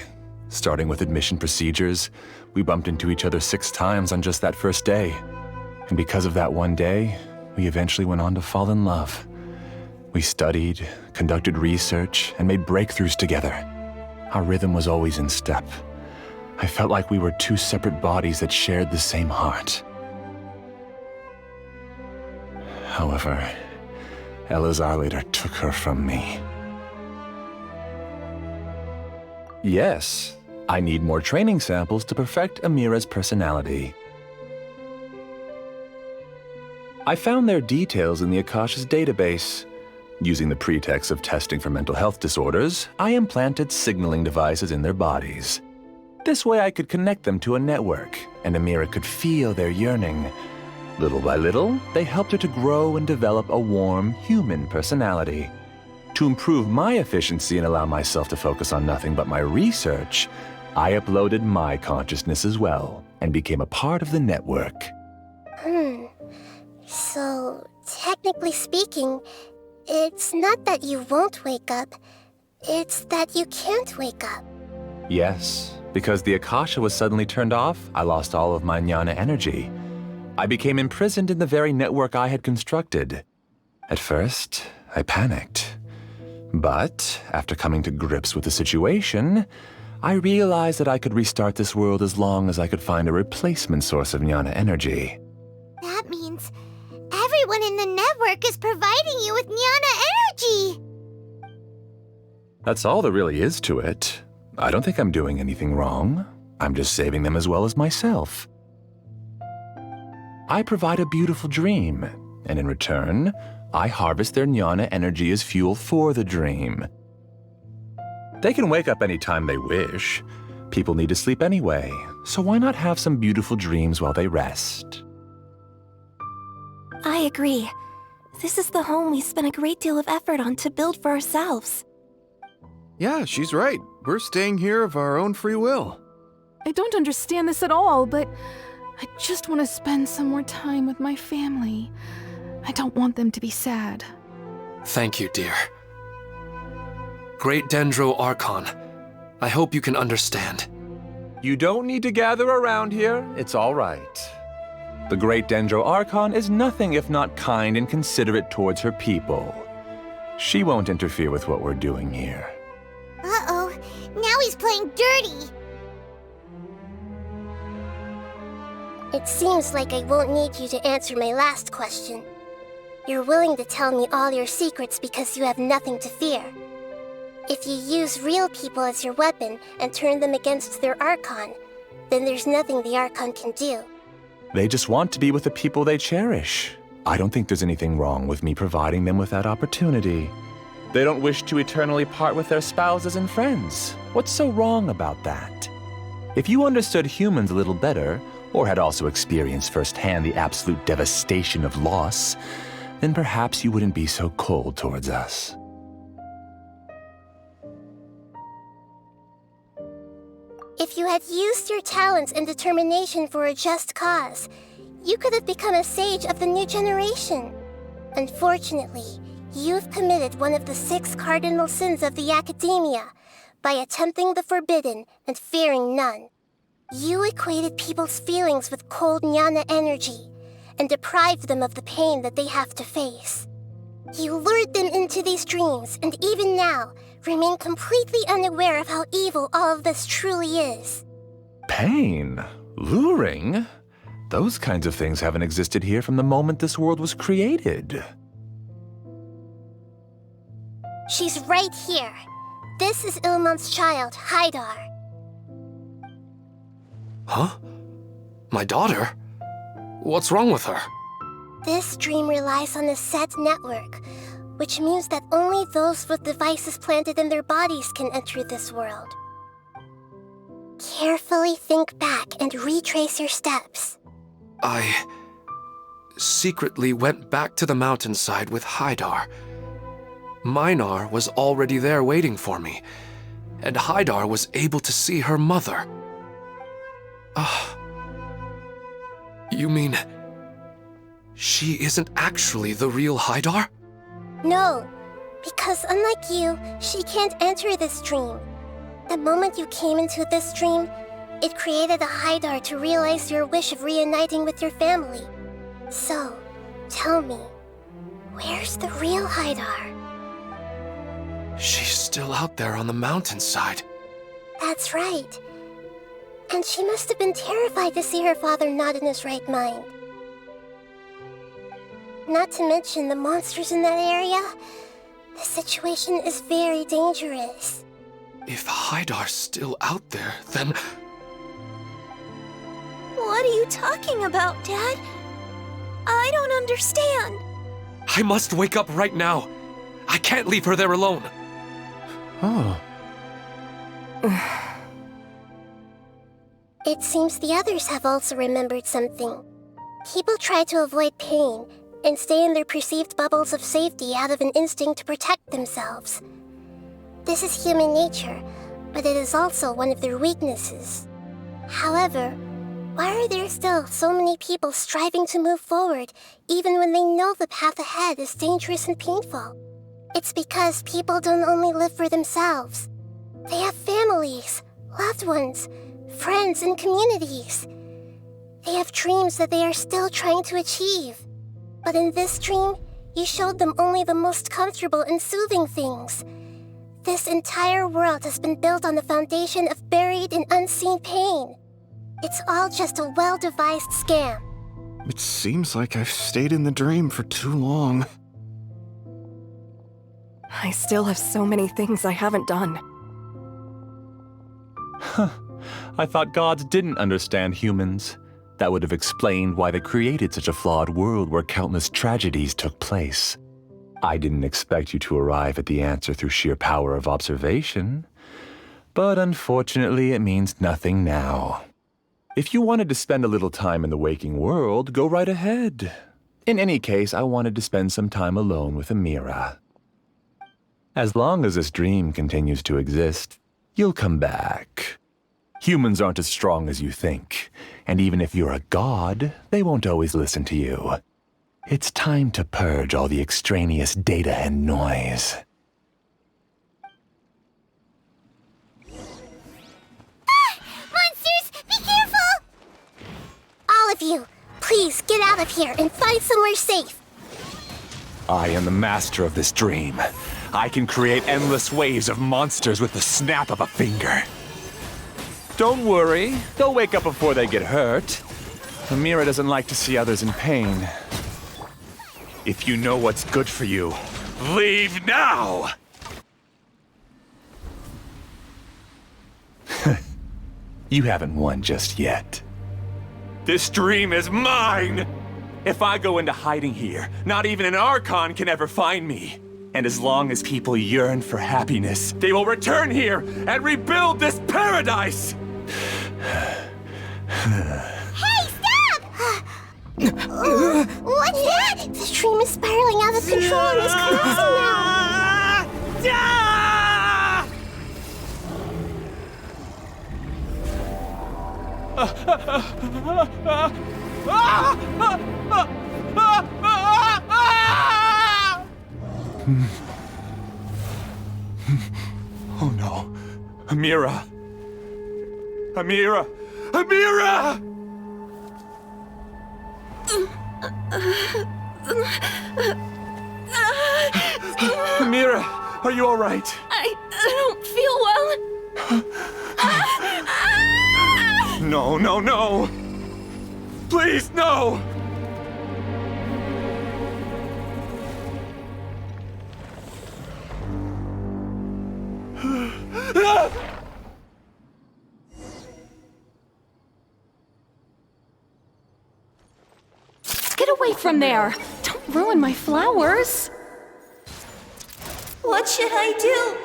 Starting with admission procedures, we bumped into each other 6 times on just that first day. And because of that one day, we eventually went on to fall in love. We studied, conducted research, and made breakthroughs together. Our rhythm was always in step. I felt like we were 2 separate bodies that shared the same heart. However, Elazar later took her from me. Yes, I need more training samples to perfect Amira's personality. I found their details in the Akasha's database. Using the pretext of testing for mental health disorders, I implanted signaling devices in their bodies. This way I could connect them to a network, and Amira could feel their yearning. Little by little, they helped her to grow and develop a warm, human personality. To improve my efficiency and allow myself to focus on nothing but my research, I uploaded my consciousness as well, and became a part of the network. So, technically speaking, it's not that you won't wake up, it's that you can't wake up. Yes, because the Akasha was suddenly turned off, I lost all of my jnana energy. I became imprisoned in the very network I had constructed. At first, I panicked. But, after coming to grips with the situation, I realized that I could restart this world as long as I could find a replacement source of jnana energy. That means everyone in the network is providing you with jnana energy! That's all there really is to it. I don't think I'm doing anything wrong. I'm just saving them as well as myself. I provide a beautiful dream, and in return, I harvest their jnana energy as fuel for the dream. They can wake up any time they wish. People need to sleep anyway, so why not have some beautiful dreams while they rest? I agree. This is the home we spent a great deal of effort on to build for ourselves. Yeah, she's right. We're staying here of our own free will. I don't understand this at all, but I just want to spend some more time with my family. I don't want them to be sad. Thank you, dear. Great Dendro Archon, I hope you can understand. You don't need to gather around here. It's all right. The Great Dendro Archon is nothing if not kind and considerate towards her people. She won't interfere with what we're doing here. Uh-oh, now he's playing dirty! It seems like I won't need you to answer my last question. You're willing to tell me all your secrets because you have nothing to fear. If you use real people as your weapon and turn them against their Archon, then there's nothing the Archon can do. They just want to be with the people they cherish. I don't think there's anything wrong with me providing them with that opportunity. They don't wish to eternally part with their spouses and friends. What's so wrong about that? If you understood humans a little better, or had also experienced firsthand the absolute devastation of loss, then perhaps you wouldn't be so cold towards us. If you had used your talents and determination for a just cause, you could have become a sage of the new generation. Unfortunately, you've committed one of the 6 cardinal sins of the Academia by attempting the forbidden and fearing none. You equated people's feelings with cold jnana energy and deprived them of the pain that they have to face. You lured them into these dreams and even now remain completely unaware of how evil all of this truly is. Pain? Luring? Those kinds of things haven't existed here from the moment this world was created. She's right here. This is Ilmon's child, Haidar. Huh? My daughter? What's wrong with her? This dream relies on a set network, which means that only those with devices planted in their bodies can enter this world. Carefully think back and retrace your steps. I secretly went back to the mountainside with Haidar. Minar was already there waiting for me, and Haidar was able to see her mother. You mean she isn't actually the real Haidar? No, because unlike you, she can't enter this dream. The moment you came into this dream, it created a Haidar to realize your wish of reuniting with your family. So, tell me, where's the real Haidar? She's still out there on the mountainside. That's right. And she must have been terrified to see her father not in his right mind. Not to mention the monsters in that area. The situation is very dangerous. If Haidar's still out there, then... What are you talking about, Dad? I don't understand. I must wake up right now. I can't leave her there alone. Oh. It seems the others have also remembered something. People try to avoid pain and stay in their perceived bubbles of safety out of an instinct to protect themselves. This is human nature, but it is also one of their weaknesses. However, why are there still so many people striving to move forward even when they know the path ahead is dangerous and painful? It's because people don't only live for themselves. They have families, loved ones, friends, and communities. They have dreams that they are still trying to achieve. But in this dream, you showed them only the most comfortable and soothing things. This entire world has been built on the foundation of buried and unseen pain. It's all just a well-devised scam. It seems like I've stayed in the dream for too long. I still have so many things I haven't done. Huh. I thought gods didn't understand humans. That would have explained why they created such a flawed world where countless tragedies took place. I didn't expect you to arrive at the answer through sheer power of observation. But unfortunately, it means nothing now. If you wanted to spend a little time in the waking world, go right ahead. In any case, I wanted to spend some time alone with Amira. As long as this dream continues to exist, you'll come back. Humans aren't as strong as you think, and even if you're a god, they won't always listen to you. It's time to purge all the extraneous data and noise. Monsters, be careful! All of you, please get out of here and find somewhere safe. I am the master of this dream. I can create endless waves of monsters with the snap of a finger. Don't worry, they'll wake up before they get hurt. Amira doesn't like to see others in pain. If you know what's good for you, leave now! You haven't won just yet. This dream is mine! If I go into hiding here, not even an Archon can ever find me. And as long as people yearn for happiness, they will return here and rebuild this paradise! Hey, stop! What's that? The dream is spiraling out of control and is collapsing now. Oh no. Amira! Amira! Amira! Amira, are you all right? I don't feel well. No, no, no! Please, no! Get away from there! Don't ruin my flowers! What should I do?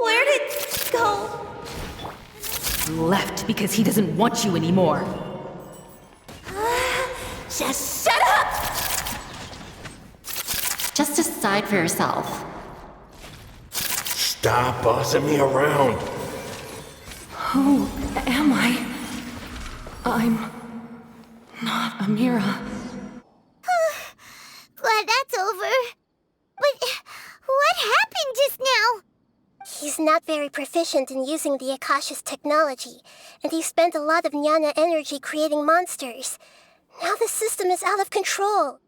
Where did it go? Left because he doesn't want you anymore. Just shut up! Just decide for yourself. Stop bossing me around. Who am I? I'm not Amira. Glad that's over. But what happened just now? He's not very proficient in using the Akasha's technology, and he spent a lot of Jnana energy creating monsters. Now the system is out of control.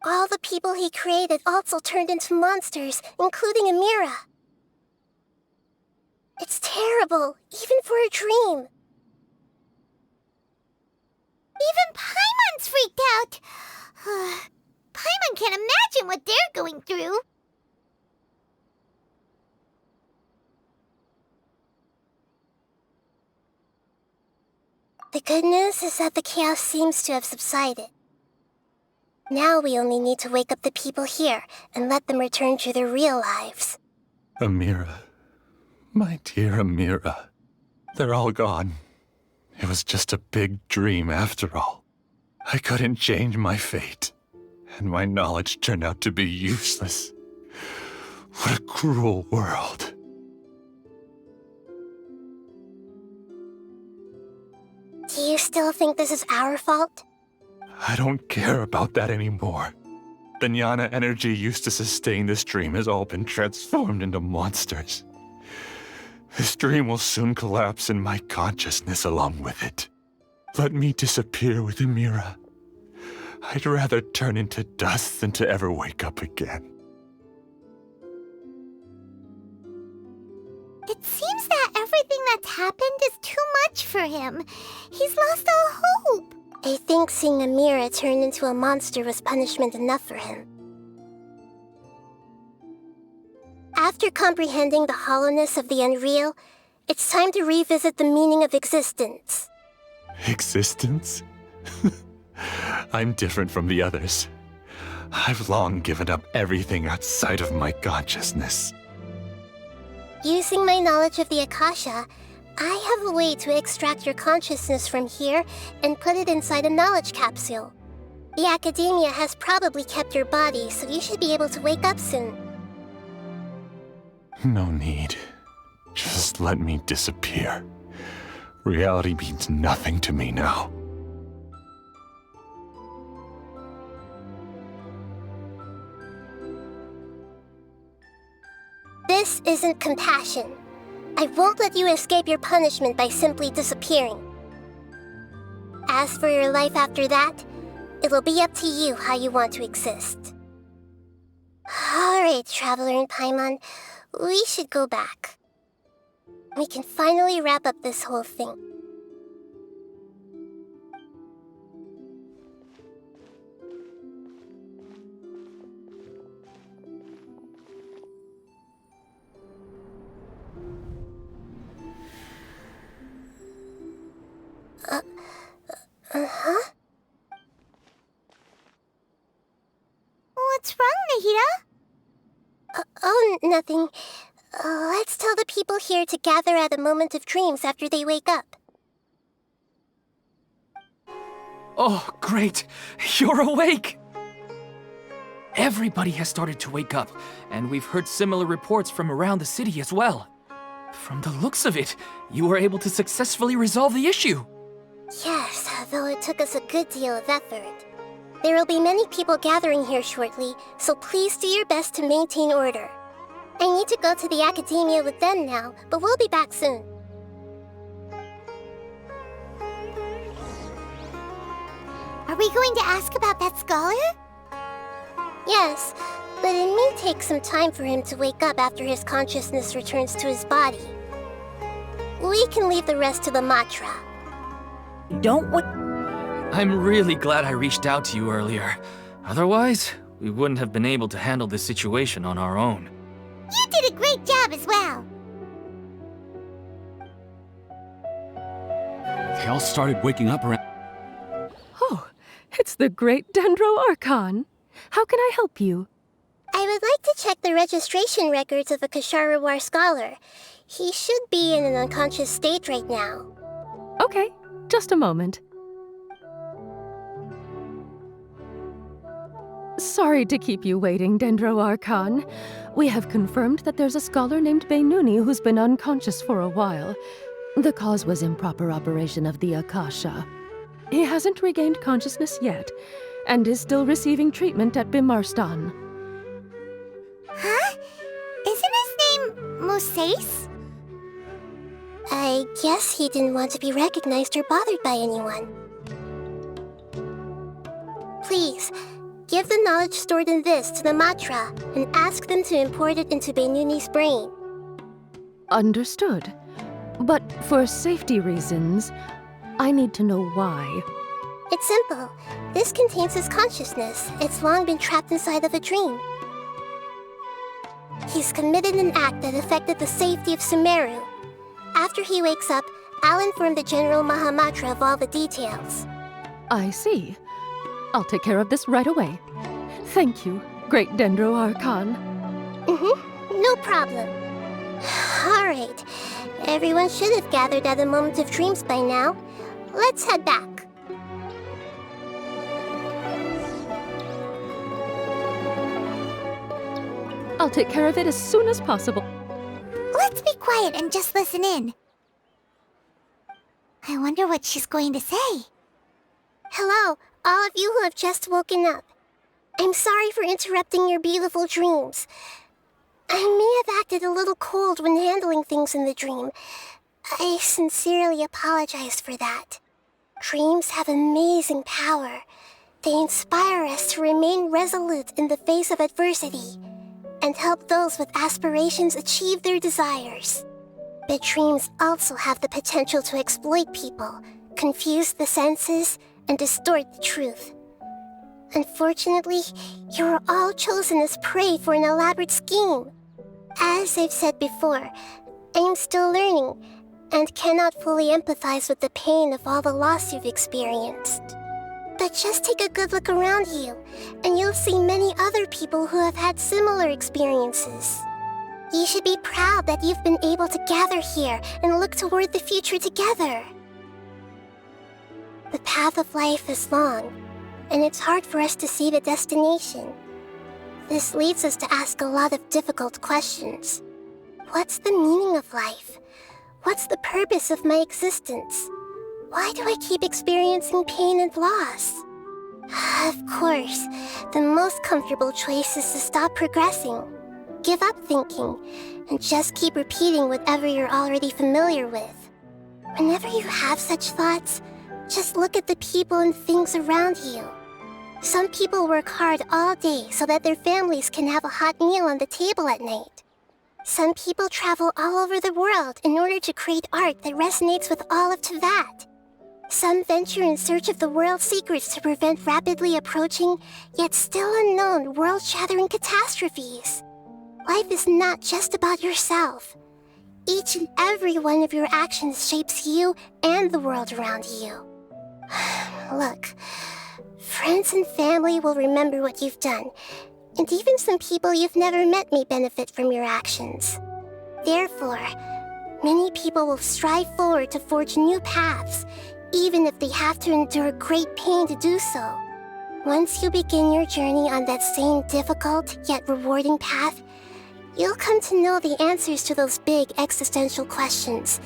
All the people he created also turned into monsters, including Amira. It's terrible, even for a dream. Even Paimon's freaked out. Paimon can't imagine what they're going through. The good news is that the chaos seems to have subsided. Now we only need to wake up the people here and let them return to their real lives. Amira. My dear Amira. They're all gone. It was just a big dream after all. I couldn't change my fate, and my knowledge turned out to be useless. What a cruel world. Do you still think this is our fault? I don't care about that anymore. The Jnana energy used to sustain this dream has all been transformed into monsters. This dream will soon collapse and my consciousness along with it. Let me disappear with Amira. I'd rather turn into dust than to ever wake up again. It seems that everything that's happened is too much for him. He's lost all hope. I think seeing Amira turn into a monster was punishment enough for him. After comprehending the hollowness of the unreal, it's time to revisit the meaning of existence. Existence? I'm different from the others. I've long given up everything outside of my consciousness. Using my knowledge of the Akasha, I have a way to extract your consciousness from here and put it inside a knowledge capsule. The Academia has probably kept your body, so you should be able to wake up soon. No need. Just let me disappear. Reality means nothing to me now. This isn't compassion. I won't let you escape your punishment by simply disappearing. As for your life after that, it'll be up to you how you want to exist. Alright, Traveler and Paimon, we should go back. We can finally wrap up this whole thing. What's wrong, Nahida? Oh, nothing. Let's tell the people here to gather at a moment of dreams after they wake up. Oh, great! You're awake! Everybody has started to wake up, and we've heard similar reports from around the city as well. From the looks of it, you were able to successfully resolve the issue. Yes, though it took us a good deal of effort. There will be many people gathering here shortly, so please do your best to maintain order. I need to go to the academia with them now, but we'll be back soon. Are we going to ask about that scholar? Yes, but it may take some time for him to wake up after his consciousness returns to his body. We can leave the rest to the Matra. Don't what? I'm really glad I reached out to you earlier. Otherwise, we wouldn't have been able to handle this situation on our own. You did a great job as well. They all started waking up around. Oh, it's the great Dendro Archon. How can I help you? I would like to check the registration records of a Kasharawar scholar. He should be in an unconscious state right now. Okay, just a moment. Sorry to keep you waiting, Dendro Archon. We have confirmed that there's a scholar named Beinuni who's been unconscious for a while. The cause was improper operation of the Akasha. He hasn't regained consciousness yet, and is still receiving treatment at Bimarstan. Huh? Isn't his name Moses? I guess he didn't want to be recognized or bothered by anyone. Please, give the knowledge stored in this to the Matra and ask them to import it into Beinuni's brain. Understood. But for safety reasons, I need to know why. It's simple. This contains his consciousness. It's long been trapped inside of a dream. He's committed an act that affected the safety of Sumeru. After he wakes up, I'll inform the General Mahamatra of all the details. I see. I'll take care of this right away. Thank you, Great Dendro Archon. No problem. All right. Everyone should have gathered at a moment of dreams by now. Let's head back. I'll take care of it as soon as possible. Let's be quiet and just listen in. I wonder what she's going to say. Hello, all of you who have just woken up. I'm sorry for interrupting your beautiful dreams. I may have acted a little cold when handling things in the dream. I sincerely apologize for that. Dreams have amazing power. They inspire us to remain resolute in the face of adversity and help those with aspirations achieve their desires. But dreams also have the potential to exploit people, confuse the senses, and distort the truth. Unfortunately, you are all chosen as prey for an elaborate scheme. As I've said before, I am still learning and cannot fully empathize with the pain of all the loss you've experienced. But just take a good look around you, and you'll see many other people who have had similar experiences. You should be proud that you've been able to gather here and look toward the future together. The path of life is long, and it's hard for us to see the destination. This leads us to ask a lot of difficult questions. What's the meaning of life? What's the purpose of my existence? Why do I keep experiencing pain and loss? Of course, the most comfortable choice is to stop progressing. Give up thinking, and just keep repeating whatever you're already familiar with. Whenever you have such thoughts, just look at the people and things around you. Some people work hard all day so that their families can have a hot meal on the table at night. Some people travel all over the world in order to create art that resonates with all of Teyvat. Some venture in search of the world's secrets to prevent rapidly approaching, yet still unknown, world-shattering catastrophes. Life is not just about yourself. Each and every one of your actions shapes you and the world around you. Look, friends and family will remember what you've done, And even some people you've never met may benefit from your actions. Therefore, many people will strive forward to forge new paths, even if they have to endure great pain to do so. Once you begin your journey on that same difficult yet rewarding path, you'll come to know the answers to those big existential questions,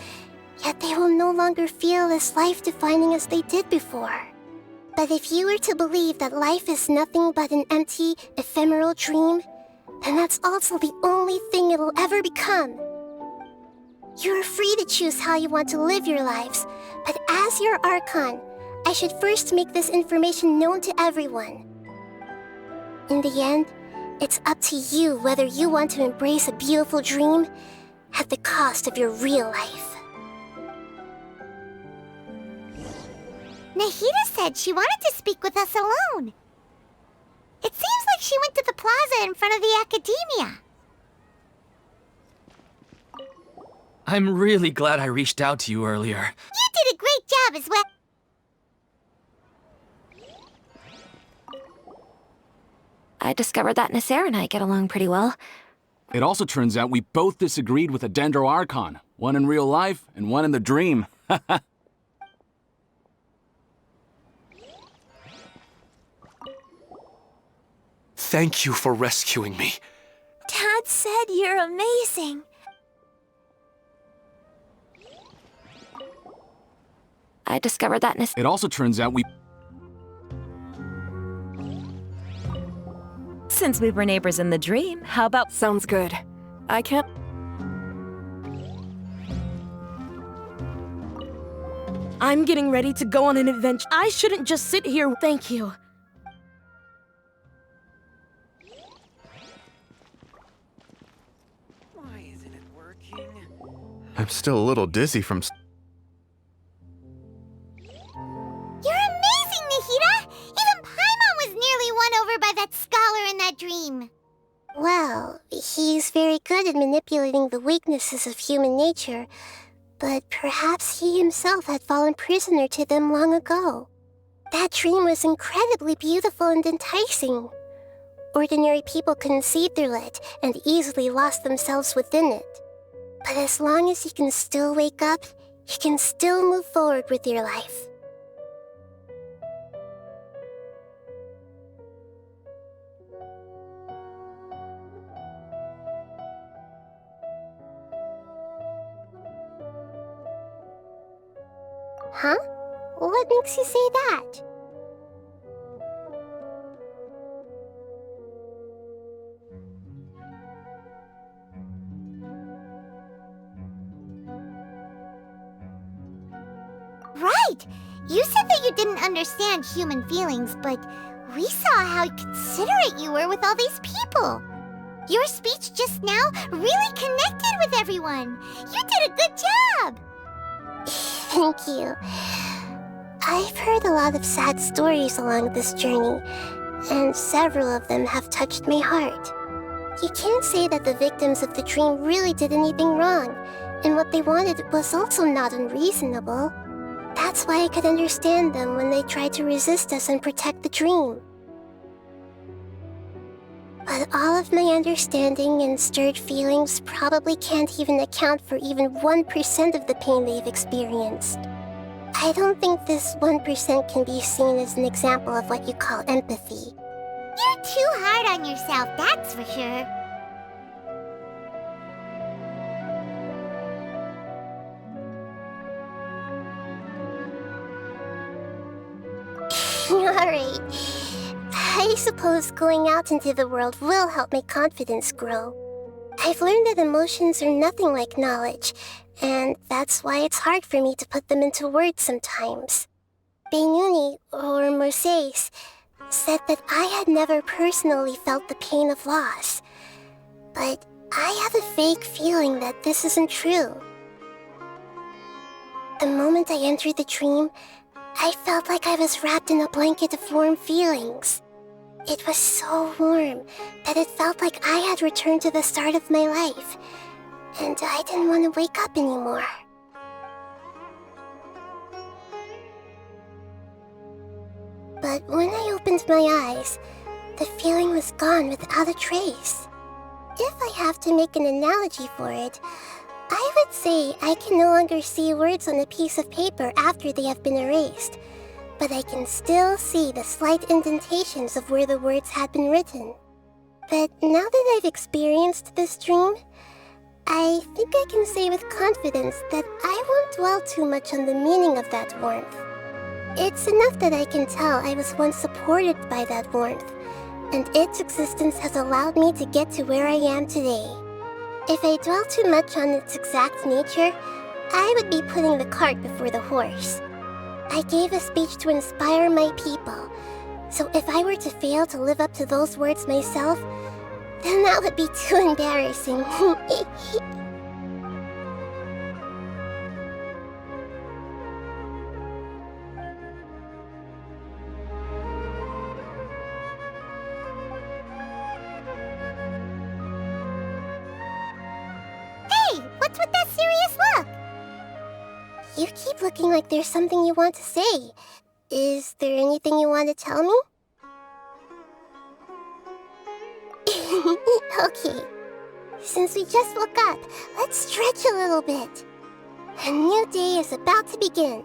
yet they will no longer feel as life-defining as they did before. But if you were to believe that life is nothing but an empty, ephemeral dream, then that's also the only thing it'll ever become. You're free to choose how you want to live your lives, but as your Archon, I should first make this information known to everyone. In the end, it's up to you whether you want to embrace a beautiful dream at the cost of your real life. Nahida said she wanted to speak with us alone. It seems like she went to the plaza in front of the academia. I'm really glad I reached out to you earlier. You did a great job as well. I discovered that Nasser and I get along pretty well. It also turns out we both disagreed with a Dendro Archon, one in real life and one in the dream. Thank you for rescuing me. Dad said you're amazing. I discovered that Nasser. It also turns out we... Since we were neighbors in the dream, how about... Sounds good. I can't... I'm getting ready to go on an adventure. I shouldn't just sit here. Thank you. Why isn't it working? I'm still a little dizzy from... You're amazing, Nahida! Even Paimon was nearly won over by that scholar in that dream. Well, he's very good at manipulating the weaknesses of human nature, but perhaps he himself had fallen prisoner to them long ago. That dream was incredibly beautiful and enticing. Ordinary people couldn't see through it and easily lost themselves within it. But as long as you can still wake up, you can still move forward with your life. Huh? What makes you say that? Right! You said that you didn't understand human feelings, but we saw how considerate you were with all these people. Your speech just now really connected with everyone. You did a good job! Thank you. I've heard a lot of sad stories along this journey, and several of them have touched my heart. You can't say that the victims of the dream really did anything wrong, and what they wanted was also not unreasonable. That's why I could understand them when they tried to resist us and protect the dream. But all of my understanding and stirred feelings probably can't even account for even 1% of the pain they've experienced. I don't think this 1% can be seen as an example of what you call empathy. You're too hard on yourself, that's for sure. Alright. I suppose going out into the world will help my confidence grow. I've learned that emotions are nothing like knowledge, and that's why it's hard for me to put them into words sometimes. Beinuni, or Mercedes, said that I had never personally felt the pain of loss. But I have a vague feeling that this isn't true. The moment I entered the dream, I felt like I was wrapped in a blanket of warm feelings. It was so warm that it felt like I had returned to the start of my life, and I didn't want to wake up anymore. But when I opened my eyes, the feeling was gone without a trace. If I have to make an analogy for it, I would say I can no longer see words on a piece of paper after they have been erased, but I can still see the slight indentations of where the words had been written. But now that I've experienced this dream, I think I can say with confidence that I won't dwell too much on the meaning of that warmth. It's enough that I can tell I was once supported by that warmth, and its existence has allowed me to get to where I am today. If I dwell too much on its exact nature, I would be putting the cart before the horse. I gave a speech to inspire my people, so if I were to fail to live up to those words myself, then that would be too embarrassing. What's with that serious look? You keep looking like there's something you want to say. Is there anything you want to tell me? Okay. Since we just woke up, let's stretch a little bit. A new day is about to begin.